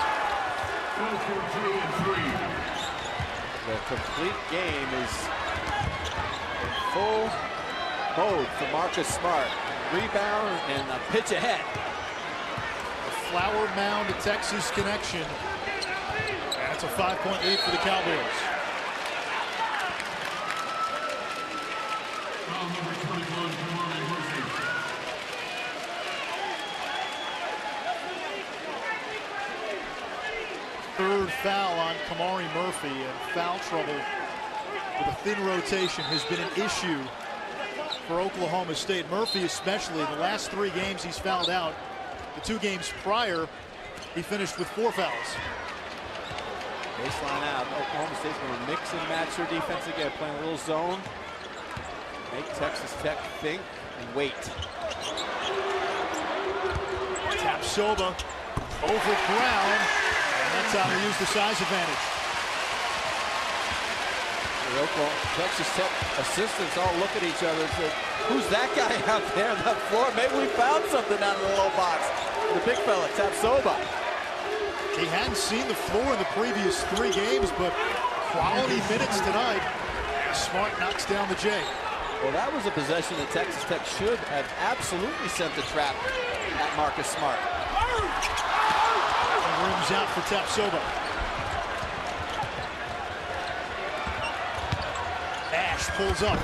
The complete game is in full mode for Marcus Smart. Rebound and a pitch ahead. The Flower Mound to Texas connection. And it's a 5-point lead for the Cowboys. Third foul on Kamari Murphy, and foul trouble with a thin rotation has been an issue for Oklahoma State. Murphy especially, the last 3 games he's fouled out. The 2 games prior, he finished with 4 fouls. Baseline out. Oklahoma State's going to mix and match their defense again, playing a little zone. Make Texas Tech think and wait. Tapsoba over Brown, and that's how they use the size advantage. The Texas Tech assistants all look at each other and say, who's that guy out there on that floor? Maybe we found something out of the low box. The big fella, Tapsoba. He hadn't seen the floor in the previous 3 games, but quality minutes tonight. Smart knocks down the J. Well, that was a possession that Texas Tech should have absolutely sent the trap at Marcus Smart. And rims out for Tapsoba. Ash pulls up.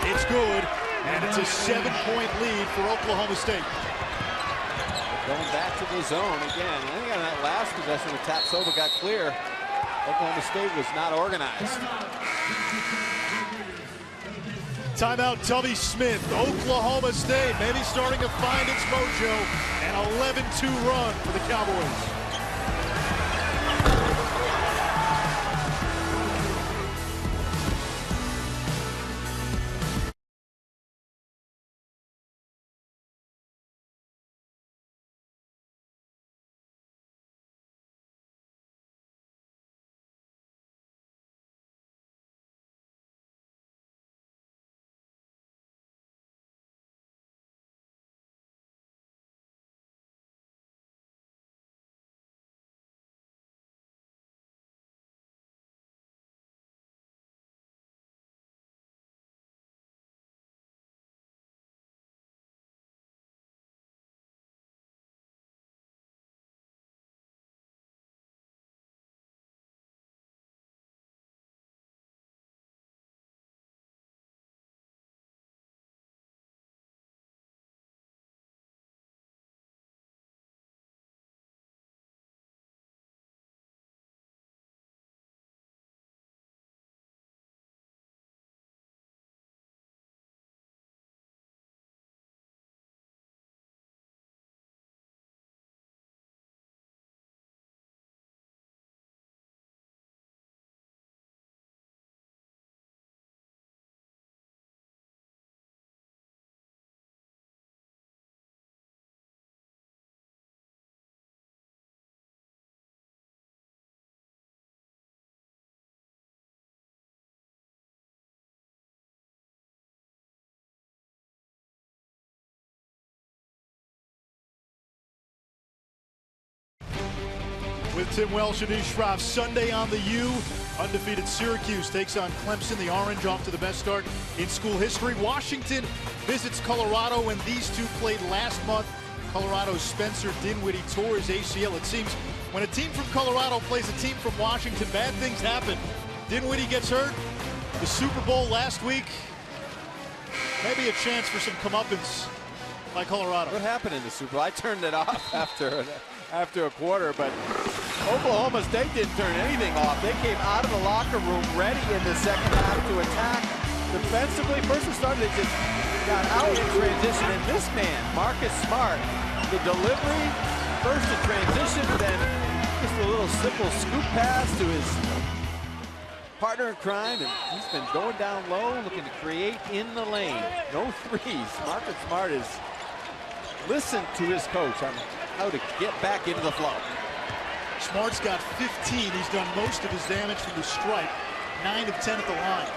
It's good, and it's a 7-point lead for Oklahoma State. Going back to the zone again. I think on that last possession when Tapsoba got clear, Oklahoma State was not organized. Timeout, Tubby Smith. Oklahoma State maybe starting to find its mojo. An 11-2 run for the Cowboys. with Tim Welsh and Ish Shroff. Sunday on the U, undefeated Syracuse takes on Clemson. The Orange off to the best start in school history. Washington visits Colorado, and these two played last month. Colorado's Spencer Dinwiddie tore his ACL. It seems when a team from Colorado plays a team from Washington, bad things happen. Dinwiddie gets hurt. The Super Bowl last week, maybe a chance for some comeuppance by Colorado. What happened in the Super Bowl? I turned it off after a quarter, but Oklahoma State didn't turn anything off. They came out of the locker room ready in the second half to attack defensively. First it started, they just got out in transition, and this man, Marcus Smart, the delivery, first the transition, then just a little simple scoop pass to his partner in crime, and he's been going down low, looking to create in the lane. No threes. Marcus Smart has listened to his coach on how to get back into the flow. Smart's got 15. He's done most of his damage from the stripe. 9 of 10 at the line.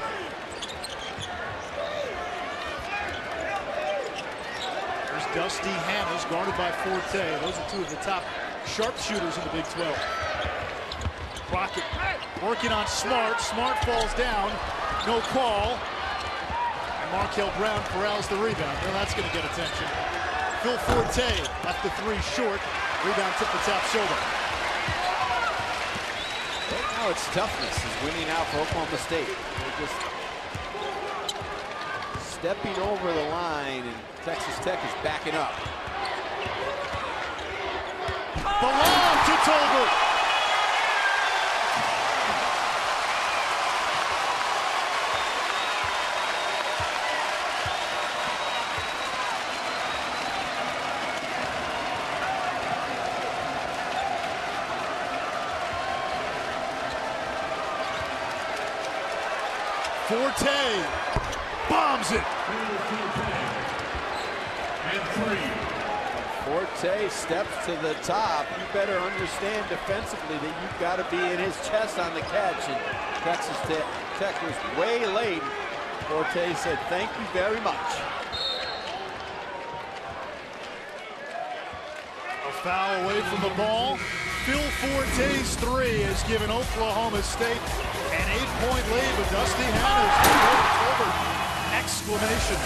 There's Dusty Hannahs, guarded by Forte. Those are two of the top sharpshooters in the Big 12. Rocket working on Smart. Smart falls down. No call. And Markel Brown corrals the rebound. Well, that's going to get attention. Phil Forte left the three short. Rebound tip the top shoulder. Right now it's toughness is winning out for Oklahoma State. They're just stepping over the line, and Texas Tech is backing up. Belong to Tolbert. Forte bombs it. Forte steps to the top. You better understand defensively that you've got to be in his chest on the catch. And Texas Tech was way late. Forte said, "Thank you very much." A foul away from the ball. Phil Forte's three has given Oklahoma State an 8-point lead, but Dusty Hannahs over. Exclamation.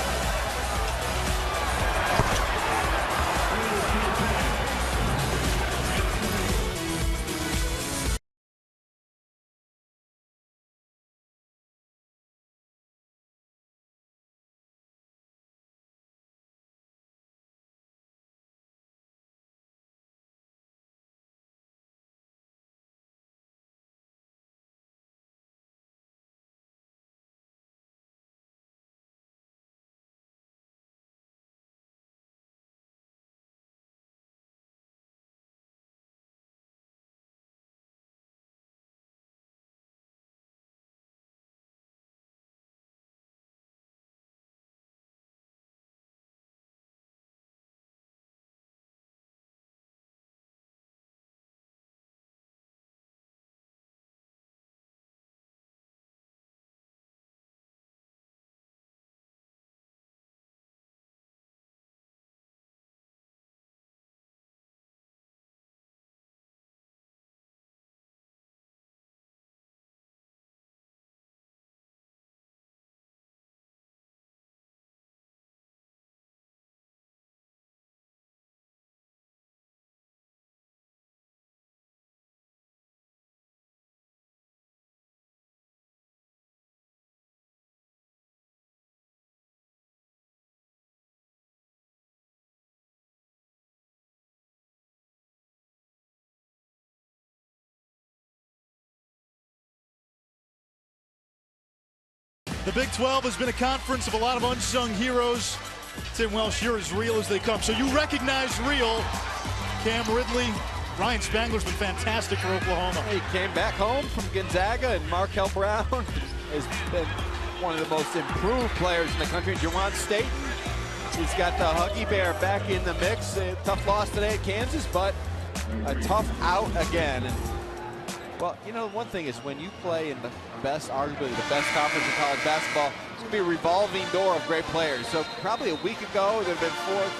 The Big 12 has been a conference of a lot of unsung heroes. Tim Welsh, you're as real as they come. So you recognize real. Cam Ridley, Ryan Spangler's been fantastic for Oklahoma. He came back home from Gonzaga, and Markel Brown has been one of the most improved players in the country. Jawan Staten, he's got the Huggy Bear back in the mix. A tough loss today at Kansas, but a tough out again. And, well, you know, one thing is when you play in the best, arguably the best conference in college basketball, it's going to be a revolving door of great players. So probably a week ago, there have been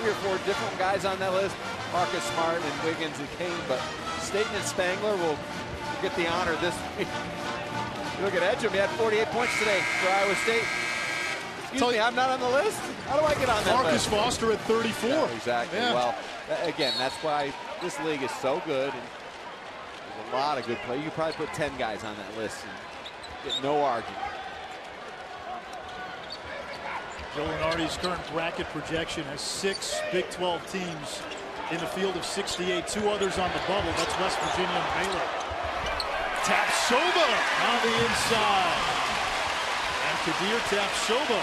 3 or 4 different guys on that list. Marcus Smart and Wiggins and Kane, but Staten and Spangler will get the honor this week. You look at Edgem, he had 48 points today for Iowa State. Excuse me, I'm not on the list? How do I get on that Marcus list? Foster at 34. Yeah, exactly. Yeah. Well, again, that's why this league is so good. And there's a lot of good play. You could probably put 10 guys on that list and get no argument. Joe Lunardi's current bracket projection has 6 Big 12 teams in the field of 68. 2 others on the bubble. That's West Virginia and Baylor. Tapsoba on the inside. And Kadir Tapsoba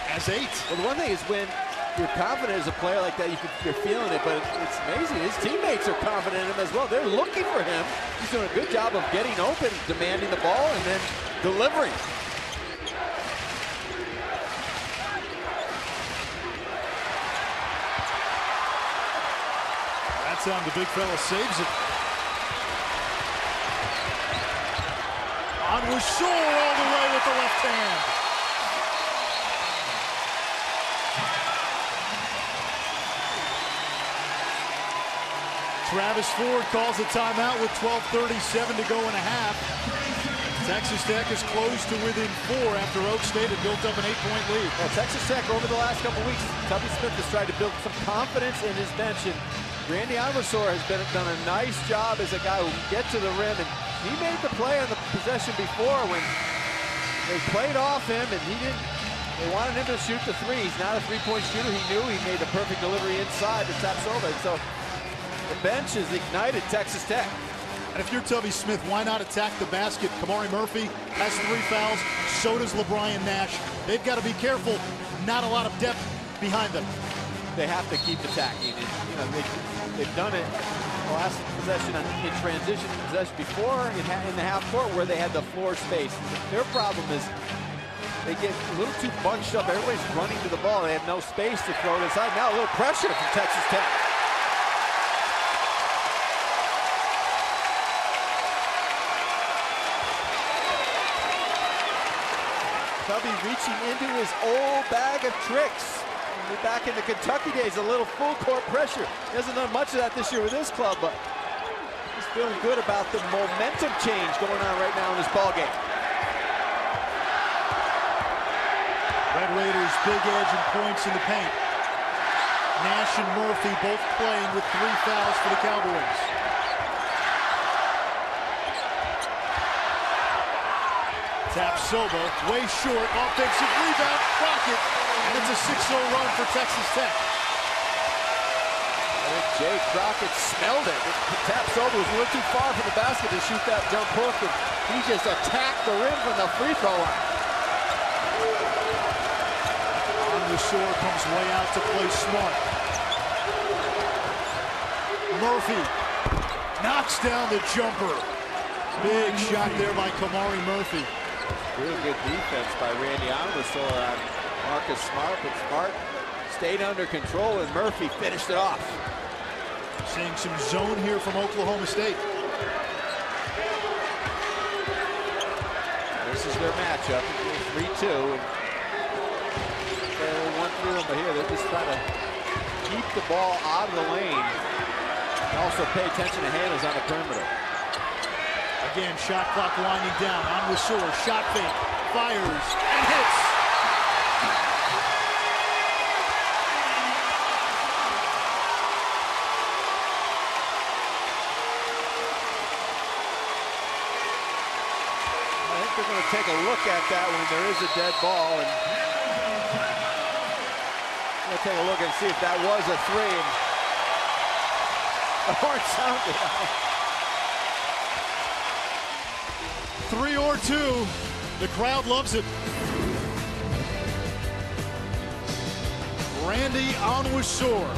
has 8. Well, the one thing is when you're confident as a player like that, you're feeling it, but it's amazing. His teammates are confident in him as well. They're looking for him. He's doing a good job of getting open, demanding the ball, and then delivering. That's on the big fella, saves it. Onwuasor all the way with the left hand. Travis Ford calls a timeout with 12:37 to go in a half. Texas Tech is close to within 4 after Oak State had built up an 8-point lead. Well, Texas Tech over the last couple weeks, Tubby Smith has tried to build some confidence in his bench, and Randy Onwuasor has done a nice job as a guy who can get to the rim, and he made the play on the possession before when they played off him, and they wanted him to shoot the 3. He's not a 3-point shooter. He knew he made the perfect delivery inside to Tapsoba, and so the bench has ignited Texas Tech. And if you're Tubby Smith, why not attack the basket? Kamari Murphy has 3 fouls. So does LeBron Nash. They've got to be careful. Not a lot of depth behind them. They have to keep attacking. And, you know, they've done it the last possession in transition possession before in the half court where they had the floor space. Their problem is they get a little too bunched up. Everybody's running to the ball. They have no space to throw it inside. Now a little pressure from Texas Tech. Tubby reaching into his old bag of tricks. Back in the Kentucky days, a little full court pressure. He hasn't done much of that this year with his club, but he's feeling good about the momentum change going on right now in this ball game. Red Raiders big edge and points in the paint. Nash and Murphy both playing with 3 fouls for the Cowboys. Tapsoba, way short, offensive rebound, Crockett, and it's a 6-0 run for Texas Tech. I think Jay Crockett smelled it. Tapsoba was a little too far from the basket to shoot that jump hook, and he just attacked the rim from the free throw line. Onwuasor comes way out to play smart. Murphy knocks down the jumper. Big shot there by Kamari Murphy. Real good defense by Randy Onwuasor on Marcus Smart, but Smart stayed under control, and Murphy finished it off. Seeing some zone here from Oklahoma State. This is their matchup. 3-2. They went through them, but here they're just trying to keep the ball out of the lane and also pay attention to handles on the perimeter. Again, shot clock winding down. Onwuasor, shot fake, fires, and hits. I think they're going to take a look at that when there is a dead ball, and going to take a look and see if that was a 3. And the horn sounded. 3 or 2, the crowd loves it. Randy Onwuasor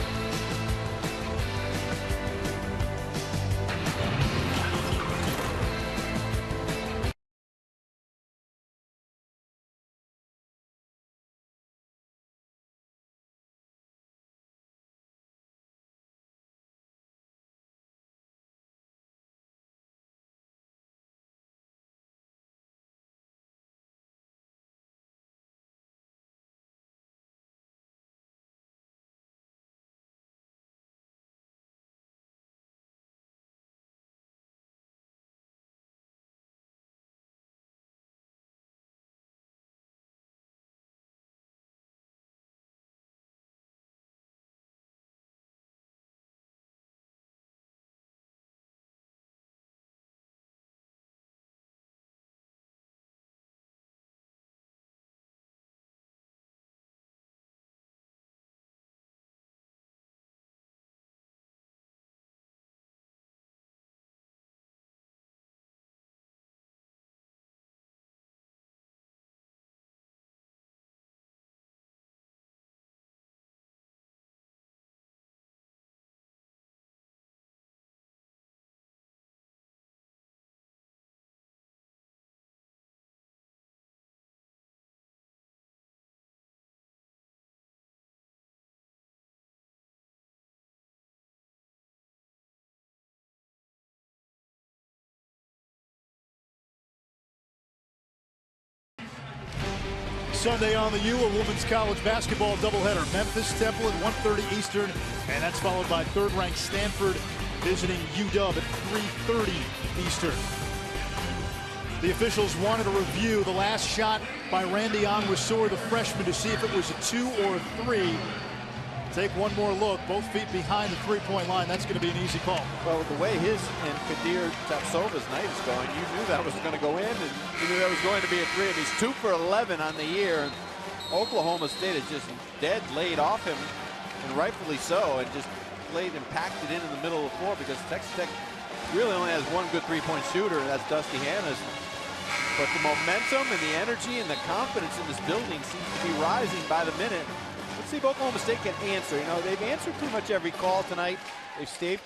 Sunday on the U, a women's college basketball doubleheader. Memphis Temple at 1:30 Eastern, and that's followed by third-ranked Stanford visiting UW at 3:30 Eastern. The officials wanted to review the last shot by Randy Onwuasor, the freshman, to see if it was a 2 or a 3. Take one more look, both feet behind the three-point line. That's going to be an easy call. Well, the way his and Kadir Tapsova's night is going, you knew that was going to go in, and you knew that was going to be a 3. And he's 2 for 11 on the year. And Oklahoma State is just dead laid off him, and rightfully so, and just laid and packed it in the middle of the floor, because Texas Tech really only has one good three-point shooter, and that's Dusty Hannes. But the momentum and the energy and the confidence in this building seems to be rising by the minute. Let's see if Oklahoma State can answer. You know, they've answered pretty much every call tonight. They've stayed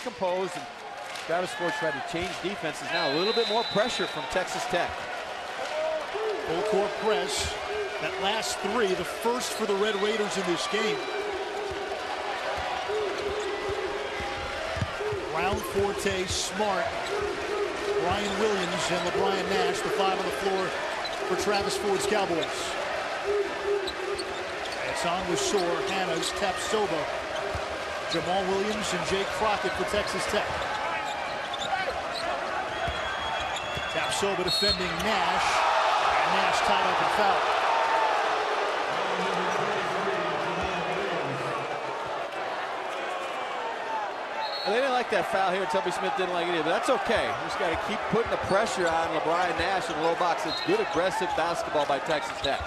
composed, and Travis Ford tried to change defenses. Now a little bit more pressure from Texas Tech. Full court press. That last 3, the first for the Red Raiders in this game. Brown, Forte, Smart, Brian Williams, and LeBron Nash, the 5 on the floor for Travis Ford's Cowboys. It's Onwuasor, Hannes, Tapsova, Jamal Williams, and Jake Crockett for Texas Tech. Tapsova defending Nash, and Nash tied up and fouled. They didn't like that foul here. Tubby Smith didn't like it either, but that's okay. Just got to keep putting the pressure on LeBron Nash in the low box. It's good aggressive basketball by Texas Tech.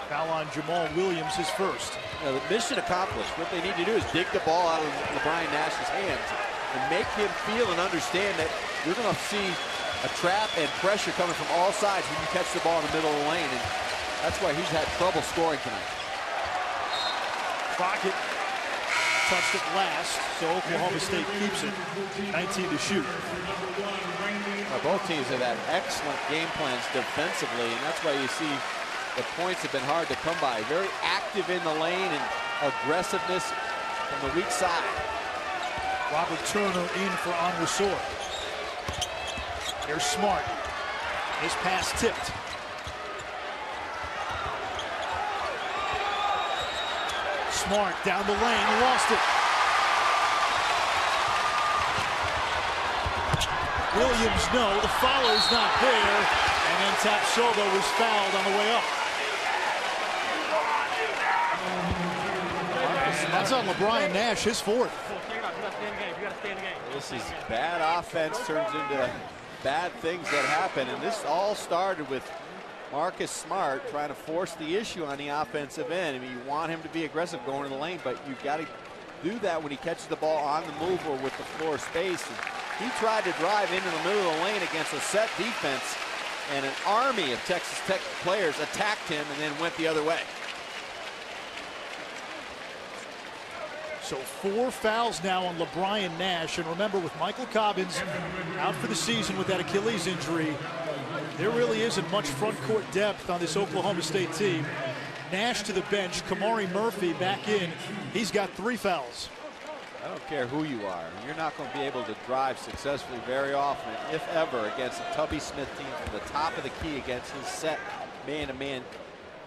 Foul on Jamal Williams, his first. You know, the mission accomplished. What they need to do is dig the ball out of LeBron Nash's hands and make him feel and understand that you're going to see a trap and pressure coming from all sides when you catch the ball in the middle of the lane, and that's why he's had trouble scoring tonight. Crockett touched it last, so Oklahoma State keeps it. 19 to shoot. Both teams have had excellent game plans defensively, and that's why you see the points have been hard to come by. Very active in the lane and aggressiveness from the weak side. Robert Turner in for Onwuasor. Here's Smart. His pass tipped. Smart down the lane, lost it. Williams, no, the follow's not there. And then Tapsova was fouled on the way up. That's on LeBron Nash, his 4th. This is bad offense turns into bad things that happen, and this all started with Marcus Smart trying to force the issue on the offensive end. I mean, you want him to be aggressive going to the lane, but you've got to do that when he catches the ball on the move or with the floor space. And he tried to drive into the middle of the lane against a set defense, and an army of Texas Tech players attacked him and then went the other way. So 4 fouls now on LeBron Nash. And remember, with Michael Cobbins out for the season with that Achilles injury, there really isn't much front court depth on this Oklahoma State team. Nash to the bench, Kamari Murphy back in. He's got 3 fouls. I don't care who you are. You're not going to be able to drive successfully very often, if ever, against a Tubby Smith team from the top of the key against his set man-to-man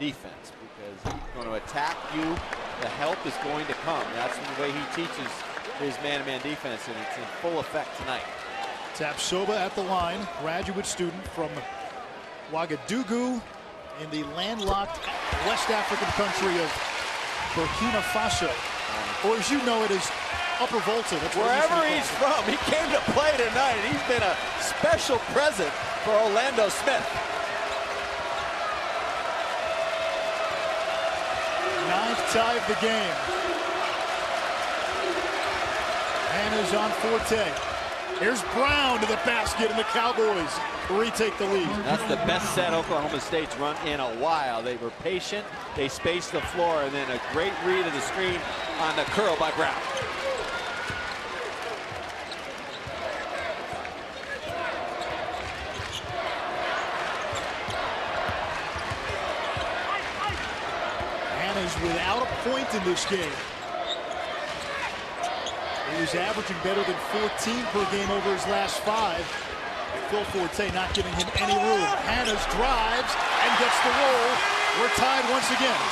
defense, because he's going to attack you. The help is going to come. That's the way he teaches his man-to-man defense, and it's in full effect tonight. Tapsova at the line, graduate student from Ouagadougou in the landlocked West African country of Burkina Faso, or as you know it as Upper Volta. That's wherever he's from. He came to play tonight. He's been a special present for Orlando Smith. 9th tie of the game. Hannes on Forte. Here's Brown to the basket, and the Cowboys retake the lead. That's the best set Oklahoma State's run in a while. They were patient, they spaced the floor, and then a great read of the screen on the curl by Brown. Hannes without a point in this game. He was averaging better than 14 per game over his last 5. Phil Forte not giving him any room. Hannes drives and gets the roll. We're tied once again.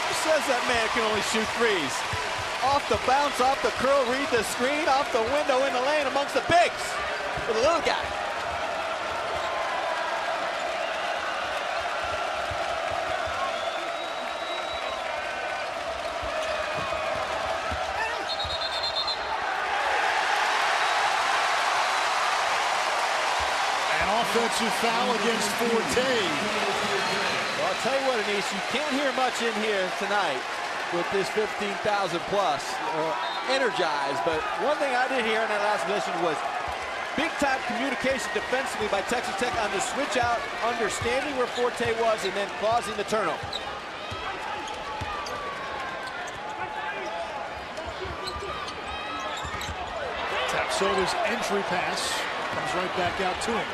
Who says that man can only shoot threes? Off the bounce, off the curl, read the screen, off the window in the lane amongst the bigs for the little guy. An offensive foul against Forte. Well, I'll tell you what, Anish, you can't hear much in here tonight with this 15,000 plus energized, but one thing I did hear in that last possession was big time communication defensively by Texas Tech on the switch out, understanding where Forte was and then causing the turnover. Tapsova's entry pass comes right back out to him.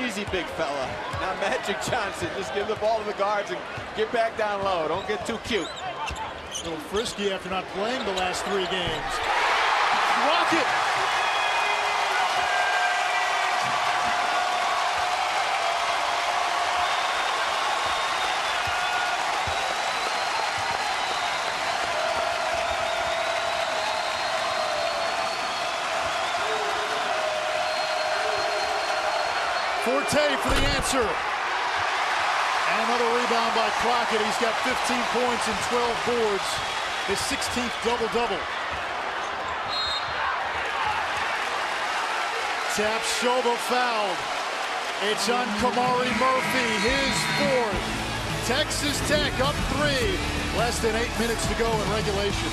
Easy, big fella. Now Magic Johnson, just give the ball to the guards and get back down low. Don't get too cute. A little frisky after not playing the last 3 games. Rocket! Forte for the answer. And another rebound by Crockett. He's got 15 points and 12 boards. His 16th double-double. Tapsova fouled. It's on Kamari Murphy, his 4th. Texas Tech up 3. Less than 8 minutes to go in regulation.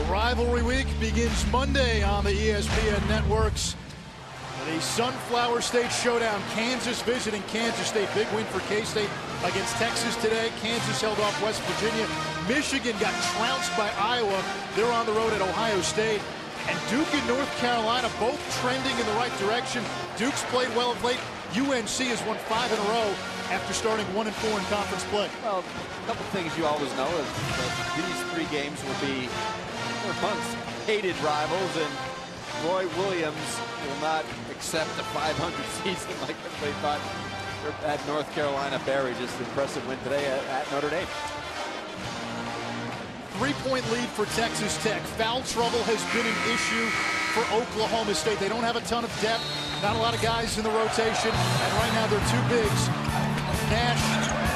Rivalry week begins Monday on the ESPN networks. The Sunflower State Showdown. Kansas visiting Kansas State. Big win for K-State against Texas today. Kansas held off West Virginia. Michigan got trounced by Iowa. They're on the road at Ohio State. And Duke and North Carolina both trending in the right direction. Duke's played well of late. UNC has won 5 in a row after starting 1-4 in conference play. Well, a couple things you always know is that these 3 games will be once hated rivals, and Roy Williams will not accept a 500 season like everybody thought at North Carolina. Barry, just an impressive win today at Notre Dame. 3-point lead for Texas Tech. Foul trouble has been an issue for Oklahoma State. They don't have a ton of depth, not a lot of guys in the rotation, and right now they're 2 bigs. Nash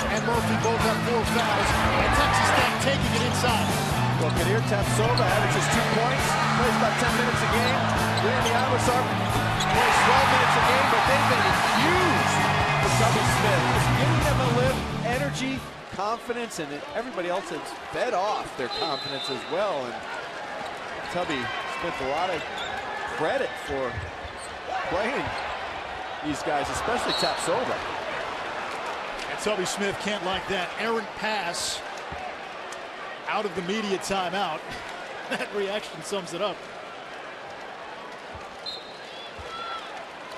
and Murphy both have 4 fouls, and Texas Tech taking it inside. Well, Kadir Tapsova averages 2 points, plays about 10 minutes a game. Randy Ivasar plays 12 minutes a game, but they've been huge for Tubby Smith. Just giving them a lift, energy, confidence, and everybody else has fed off their confidence as well. And Tubby spent a lot of credit for playing these guys, especially Tapsova. And Tubby Smith can't like that errant pass out of the media timeout. That reaction sums it up.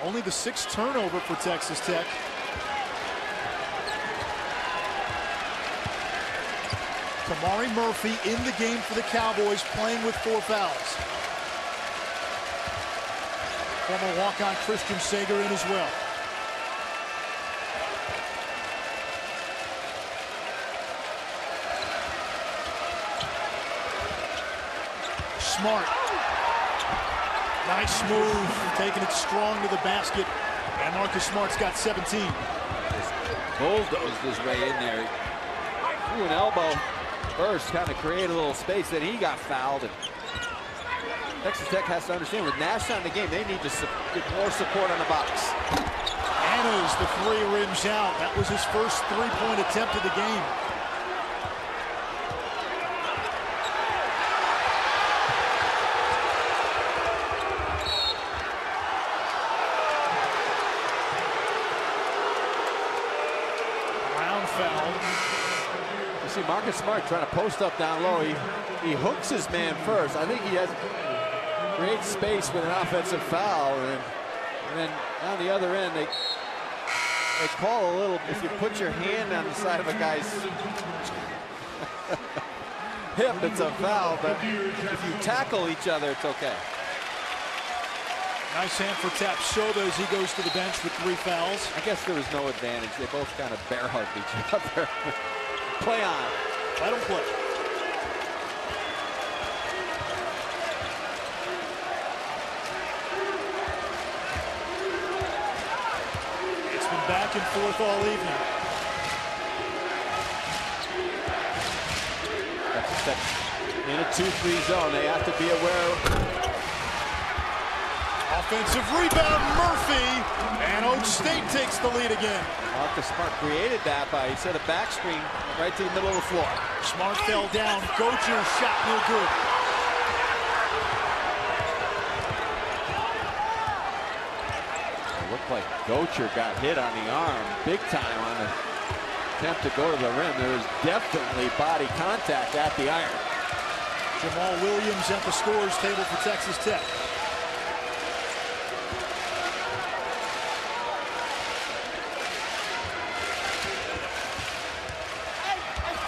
Only the 6th turnover for Texas Tech. Kamari Murphy in the game for the Cowboys, playing with 4 fouls. Former walk-on Christian Sager in as well. Smart. Nice move, taking it strong to the basket. And Marcus Smart's got 17. Just bulldozed his way in there. Threw an elbow first, kind of created a little space, then he got fouled. And Texas Tech has to understand, with Nash on the game, they need to get more support on the box. Anna's the 3 rims out. That was his first 3-point attempt of the game. You see Marcus Smart trying to post up down low. He hooks his man first. I think he has great space with an offensive foul. And then on the other end, they call a little, if you put your hand on the side of a guy's hip, it's a foul. But if you tackle each other, it's okay. Nice hand for Tapsoba as he goes to the bench with 3 fouls. I guess there was no advantage. They both kind of bear hugged each other. Play on. Let him play. It's been back and forth all evening. In a 2-3 zone, they have to be aware. Offensive rebound, Murphy, and Oak State takes the lead again. Marcus Smart created that by, he set a back screen right to the middle of the floor. Smart fell down. Gocher shot no good. It looked like Gocher got hit on the arm big time on an attempt to go to the rim. There was definitely body contact at the iron. Jamal Williams at the scorer's table for Texas Tech.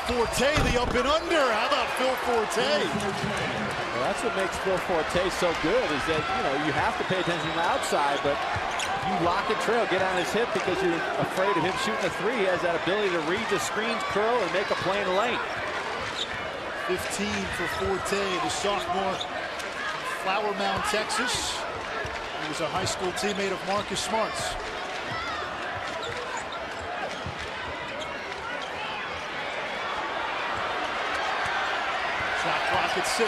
Forte, the up and under. How about Phil Forte? Well, that's what makes Phil Forte so good, is that, you know, you have to pay attention to the outside, but you lock and trail, get on his hip because you're afraid of him shooting a 3. He has that ability to read the screens, curl, and make a play in the lane. 15 for Forte, the sophomore, Flower Mound, Texas. He was a high school teammate of Marcus Smart's. Shot clock at 6.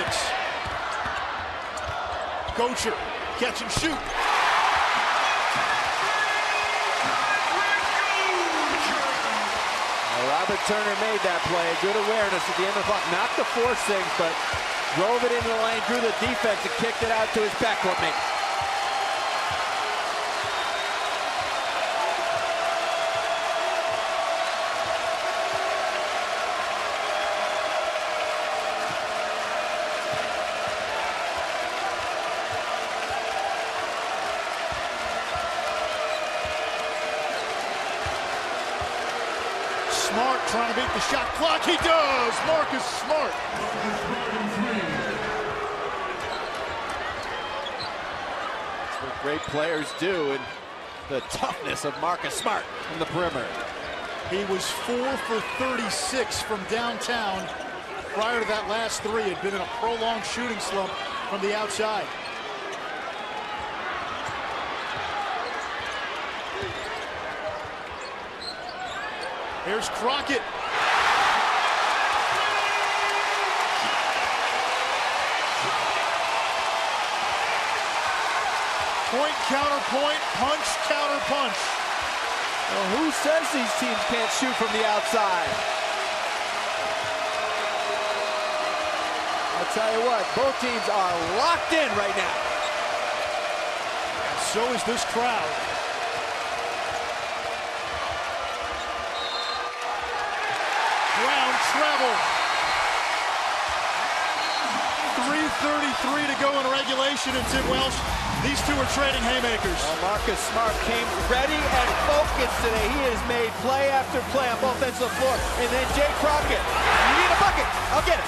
Gocher, catch and shoot. Robert Turner made that play. Good awareness at the end of the clock. Not to force things, but drove it into the lane, drew the defense, and kicked it out to his backcourt mate. Smart trying to beat the shot clock. He does. Marcus Smart. That's what great players do, and the toughness of Marcus Smart from the perimeter. He was 4 for 36 from downtown. Prior to that last 3, had been in a prolonged shooting slump from the outside. Here's Crockett. Point, counterpoint, punch, counter punch. Well, who says these teams can't shoot from the outside? I'll tell you what, both teams are locked in right now. And so is this crowd. Brown travel. 3 3:33 to go in regulation, and Tim Welsh, these two are trading haymakers. Well, Marcus Smart came ready and focused today. He has made play after play on both ends of the floor. And then Jay Crockett, you need a bucket. I'll get it.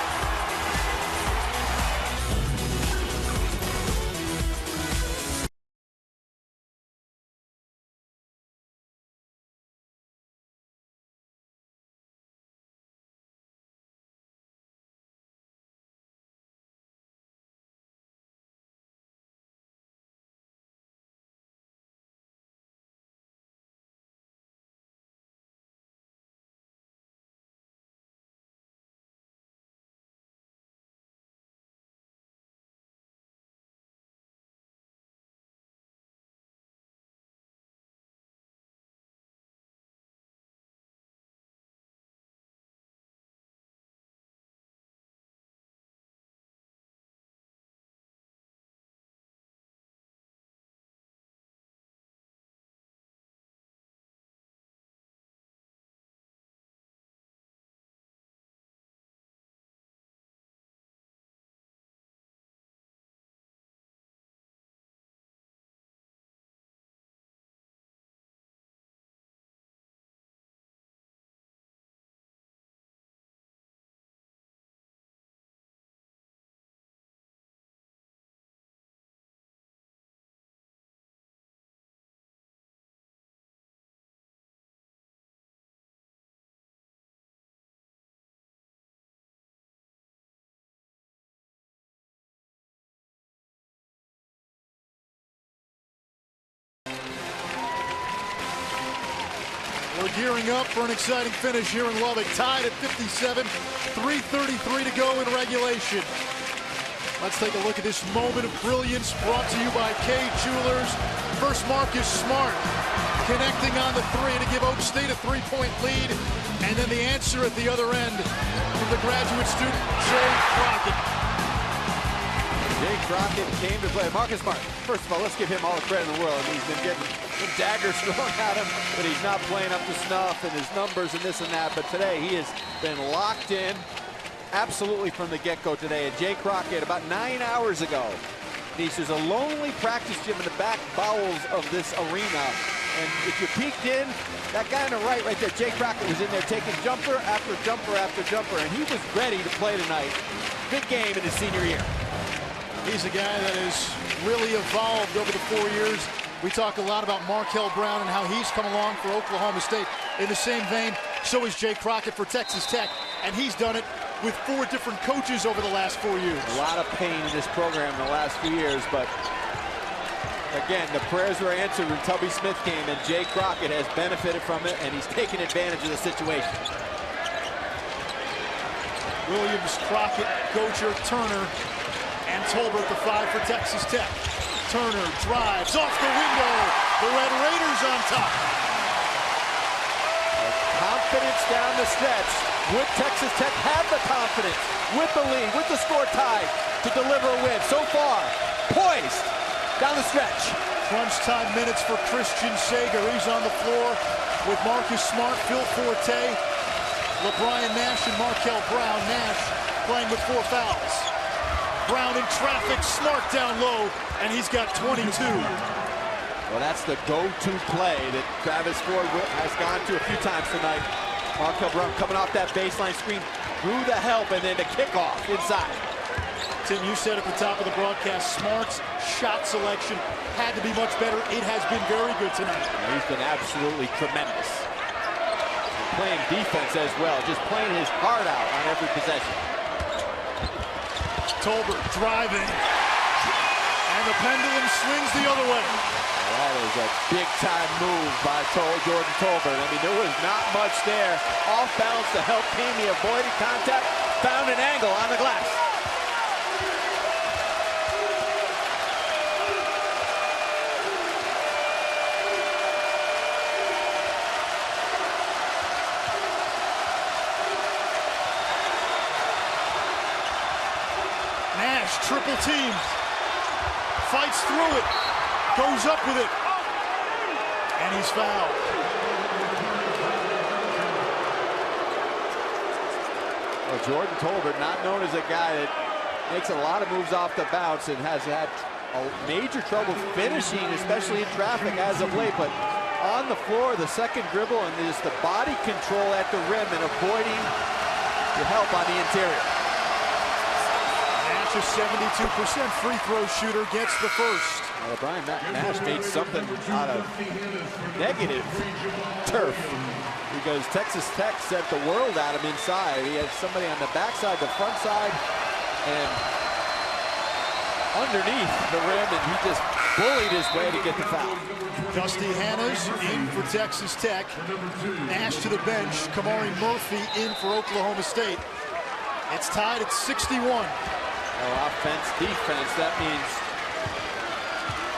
We're gearing up for an exciting finish here in Lubbock. Tied at 57, 3:33 to go in regulation. Let's take a look at this moment of brilliance brought to you by Kay Jewelers. First, Marcus Smart connecting on the three to give Oak State a 3-point lead. And then the answer at the other end from the graduate student, Jay Crockett. Jay Crockett came to play. Marcus Smart, first of all, let's give him all the credit in the world. He's been getting some daggers thrown at him, but he's not playing up to snuff and his numbers and this and that. But today he has been locked in absolutely from the get-go today. And Jay Crockett, about 9 hours ago, there's a lonely practice gym in the back bowels of this arena. And if you peeked in, that guy on the right there, Jay Crockett, was in there taking jumper after jumper after jumper, and he was ready to play tonight. Big game in his senior year. He's a guy that has really evolved over the 4 years. We talk a lot about Markel Brown and how he's come along for Oklahoma State. In the same vein, so is Jay Crockett for Texas Tech, and he's done it with 4 different coaches over the last 4 years. A lot of pain in this program in the last few years, but again, the prayers were answered when Tubby Smith came, and Jay Crockett has benefited from it, and he's taken advantage of the situation. Williams, Crockett, Gocher, Turner, and Tolbert, the 5 for Texas Tech. Turner drives off the window. The Red Raiders on top. Confidence down the stretch. Would Texas Tech have the confidence with the lead, with the score tied, to deliver a win? So far, poised down the stretch. Crunch time minutes for Christian Sager. He's on the floor with Marcus Smart, Phil Forte, LeBrian Nash, and Markel Brown. Nash playing with 4 fouls. Brown in traffic, Smart down low, and he's got 22. Well, that's the go-to play that Travis Ford has gone to a few times tonight. Markel Brown coming off that baseline screen, through the help, and then the kickoff inside. Tim, you said at the top of the broadcast, Smart's shot selection had to be much better. It has been very good tonight. Yeah, he's been absolutely tremendous. Playing defense as well, just playing his heart out on every possession. Tolbert driving, and the pendulum swings the other way. That is a big-time move by Jordan Tolbert. I mean, there was not much there. Off balance to help team. He avoided contact, found an angle on the glass. Nash triple team, fights through it, goes up with it, and he's fouled. Well, Jordan Tolbert, not known as a guy that makes a lot of moves off the bounce and has had major trouble finishing, especially in traffic as of late. But on the floor, the second dribble and just the body control at the rim and avoiding the help on the interior. Nash, a 72% free throw shooter, gets the first. Well, Brian Nash made something out of negative turf because Texas Tech sent the world at him inside. He had somebody on the backside, the front side, and underneath the rim, and he just bullied his way to get the foul. Dusty Hannas in for Texas Tech. Nash to the bench. Kamari Murphy in for Oklahoma State. It's tied at 61. Oh, offense, defense, that means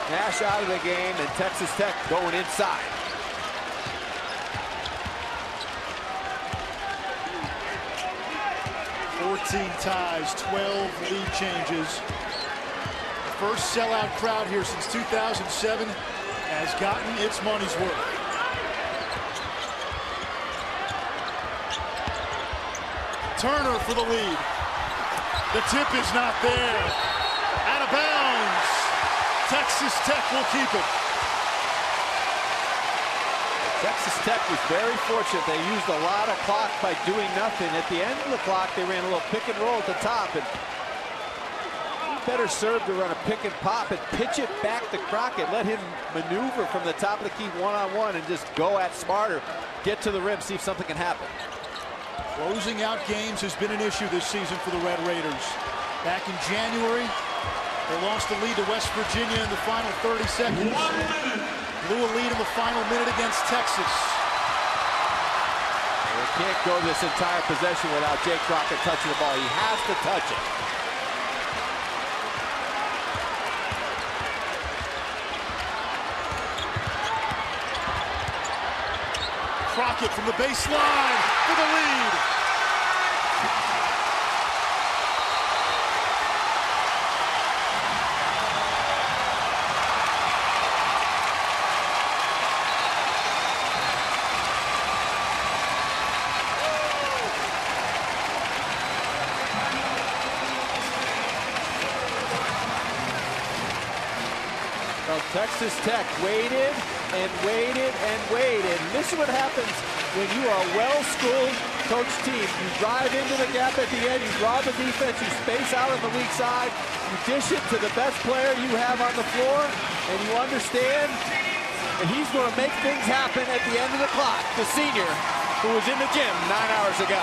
Nash out of the game and Texas Tech going inside. Ties, 12 lead changes. The first sellout crowd here since 2007 has gotten its money's worth. Turner for the lead. The tip is not there. Out of bounds. Texas Tech will keep it. Texas Tech was very fortunate. They used a lot of clock by doing nothing. At the end of the clock, they ran a little pick and roll at the top, and better serve to run a pick and pop and pitch it back to Crockett. Let him maneuver from the top of the key one-on-one and just go at Smart or get to the rim, see if something can happen. Closing out games has been an issue this season for the Red Raiders. Back in January, they lost the lead to West Virginia in the final 30 seconds. Blew a lead in the final minute against Texas. They can't go this entire possession without Jay Crockett touching the ball. He has to touch it. Crockett from the baseline for the lead. Well, Texas Tech waited and waited and waited. And this is what happens when you are a well-schooled coach team. You drive into the gap at the end, you draw the defense, you space out on the weak side, you dish it to the best player you have on the floor, and you understand that he's going to make things happen at the end of the clock. The senior who was in the gym 9 hours ago.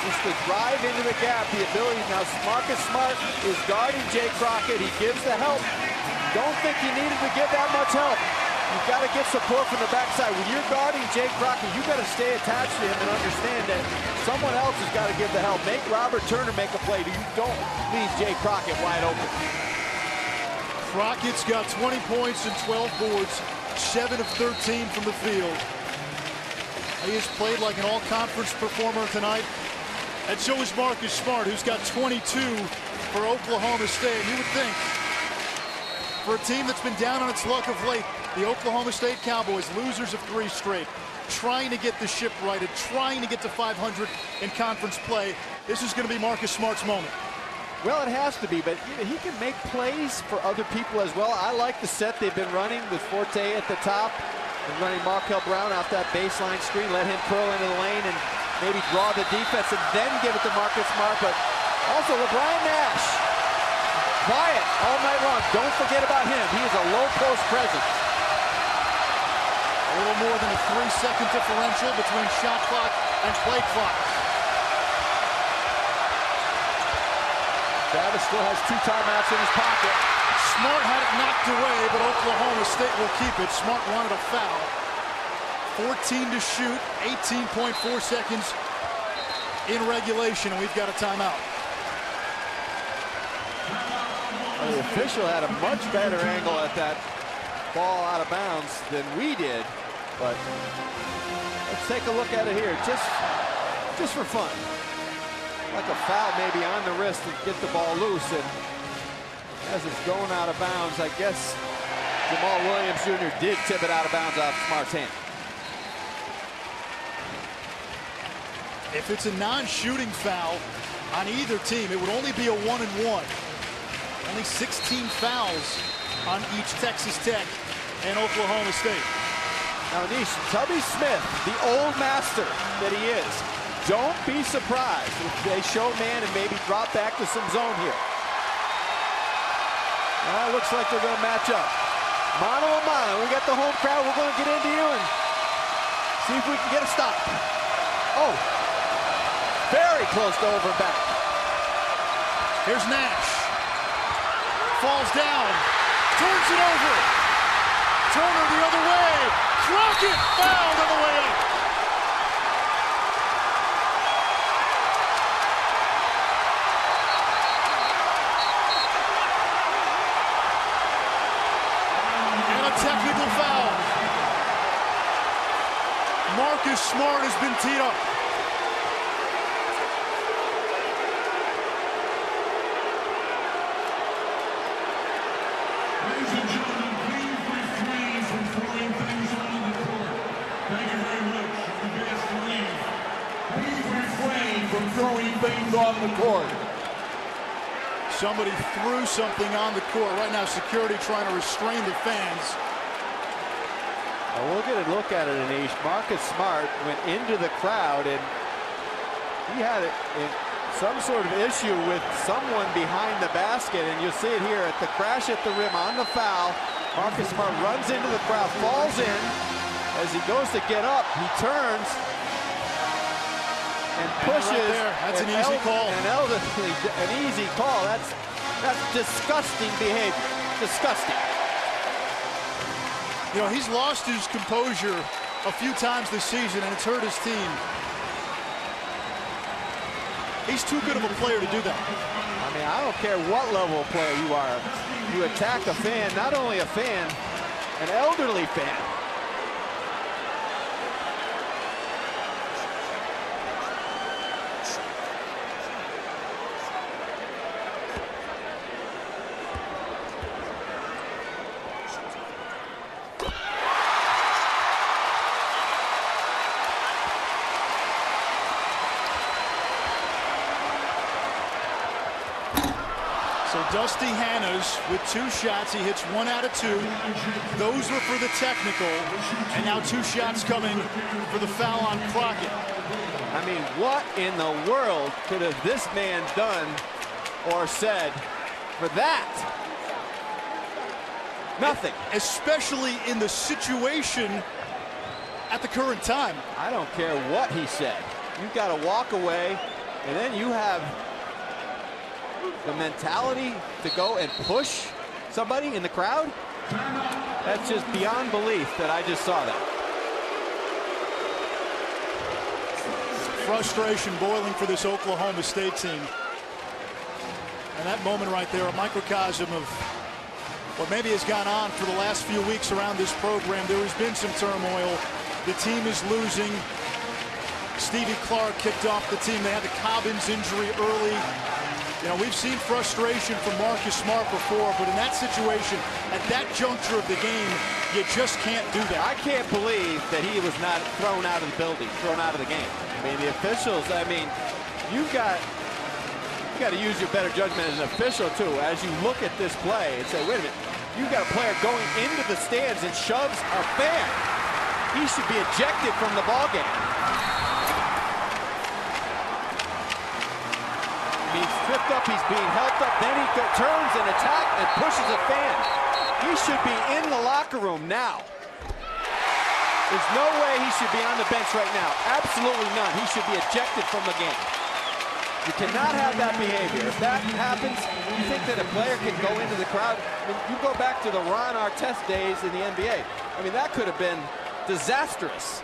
Just to drive into the gap, the ability. Now Marcus Smart is guarding Jay Crockett. He gives the help. Don't think you needed to give that much help. You've got to get support from the backside. When you're guarding Jay Crockett, you've got to stay attached to him and understand that someone else has got to give the help. Make Robert Turner make a play. You don't leave Jay Crockett wide open. Crockett's got 20 points and 12 boards, 7 of 13 from the field. He has played like an all-conference performer tonight. And so is Marcus Smart, who's got 22 for Oklahoma State. You would think, for a team that's been down on its luck of late, the Oklahoma State Cowboys, losers of 3 straight, trying to get the ship righted, trying to get to 500 in conference play. This is going to be Marcus Smart's moment. Well, it has to be, but he can make plays for other people as well. I like the set they've been running with Forte at the top and running Markel Brown off that baseline screen, let him curl into the lane and maybe draw the defense and then give it to Marcus Smart, but also LeBron Nash. Quiet all night long. Don't forget about him. He is a low post presence. A little more than a 3-second differential between shot clock and play clock. Travis still has 2 timeouts in his pocket. Smart had it knocked away, but Oklahoma State will keep it. Smart wanted a foul. 14 to shoot, 18.4 seconds in regulation, and we've got a timeout. Well, the official had a much better angle at that ball out of bounds than we did, but let's take a look at it here, just for fun. Like a foul maybe on the wrist to get the ball loose, and as it's going out of bounds, I guess Jamal Williams Jr. did tip it out of bounds off Smart's hand. If it's a non-shooting foul, on either team. It would only be a 1-and-1. Only 16 fouls on each Texas Tech and Oklahoma State. Now, Anish, Tubby Smith, the old master that he is, don't be surprised if they show man and maybe drop back to some zone here. Well, looks like they're going to match up. Mano a mano. We got the home crowd. We're going to get into you and see if we can get a stop. Oh, very close to over and back. Here's Nash. Falls down. Turns it over. Turner the other way. Crockett fouled on the way up. And a technical foul. Marcus Smart has been teed up. Ladies and gentlemen, please refrain from throwing things on the court. Thank you very much. You guys can leave. Please refrain from throwing things on the court. Somebody threw something on the court. Right now, security trying to restrain the fans. Well, we'll get a look at it, Anish. Marcus Smart went into the crowd, and he had some sort of issue with someone behind the basket, and you'll see it here at the crash at the rim on the foul. Marcus Smart runs into the crowd, falls in. As he goes to get up, he turns and pushes. Right there. That's an easy call. An easy call. That's disgusting behavior. Disgusting. You know, he's lost his composure a few times this season, and it's hurt his team. He's too good of a player to do that. I mean, I don't care what level of player you are. You attack a fan, not only a fan, an elderly fan. So Dusty Hannahs with 2 shots. He hits 1 out of 2. Those were for the technical. And now 2 shots coming for the foul on Crockett. I mean, what in the world could have this man done or said for that? Nothing. Especially in the situation at the current time. I don't care what he said. You've got to walk away, and then you have the mentality to go and push somebody in the crowd. That's just beyond belief that I just saw that. Frustration boiling for this Oklahoma State team. And that moment right there, a microcosm of what maybe has gone on for the last few weeks around this program. There has been some turmoil. The team is losing. Stevie Clark kicked off the team. They had the Cobbins injury early. You know, we've seen frustration from Marcus Smart before, but in that situation, at that juncture of the game, you just can't do that. I can't believe that he was not thrown out of the building, thrown out of the game. I mean, the officials, I mean, you've got to use your better judgment as an official, too, as you look at this play and say, wait a minute, you've got a player going into the stands and shoves a fan. He should be ejected from the ballgame. He's tripped up, he's being helped up, then he turns and attacks and pushes a fan. He should be in the locker room now. There's no way he should be on the bench right now. Absolutely none. He should be ejected from the game. You cannot have that behavior. If that happens, you think that a player can go into the crowd? I mean, you go back to the Ron Artest days in the NBA. I mean, that could have been disastrous.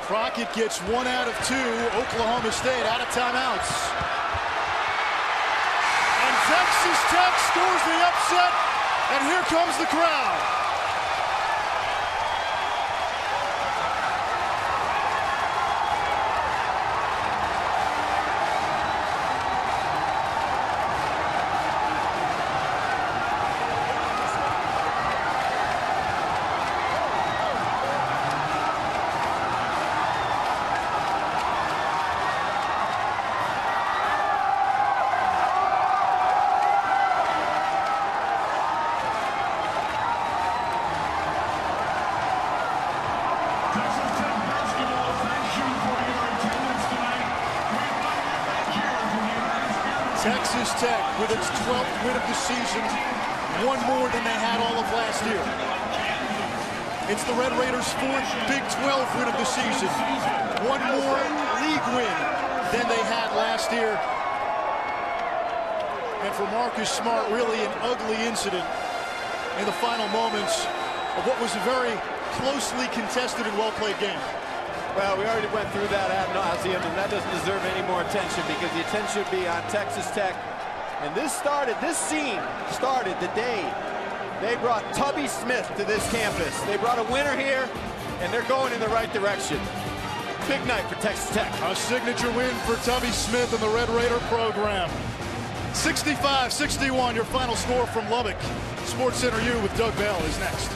Crockett gets 1 out of 2. Oklahoma State out of timeouts. And Texas Tech scores the upset, and here comes the crowd. Texas Tech with its 12th win of the season, one more than they had all of last year. It's the Red Raiders' 4th Big 12 win of the season, one more league win than they had last year. And for Marcus Smart, really an ugly incident in the final moments of what was a very closely contested and well-played game. Well, we already went through that ad nauseum, and that doesn't deserve any more attention because the attention should be on Texas Tech. And this scene started the day they brought Tubby Smith to this campus. They brought a winner here, and they're going in the right direction. Big night for Texas Tech. A signature win for Tubby Smith and the Red Raider program. 65-61, your final score from Lubbock. SportsCenter U with Doug Bell is next.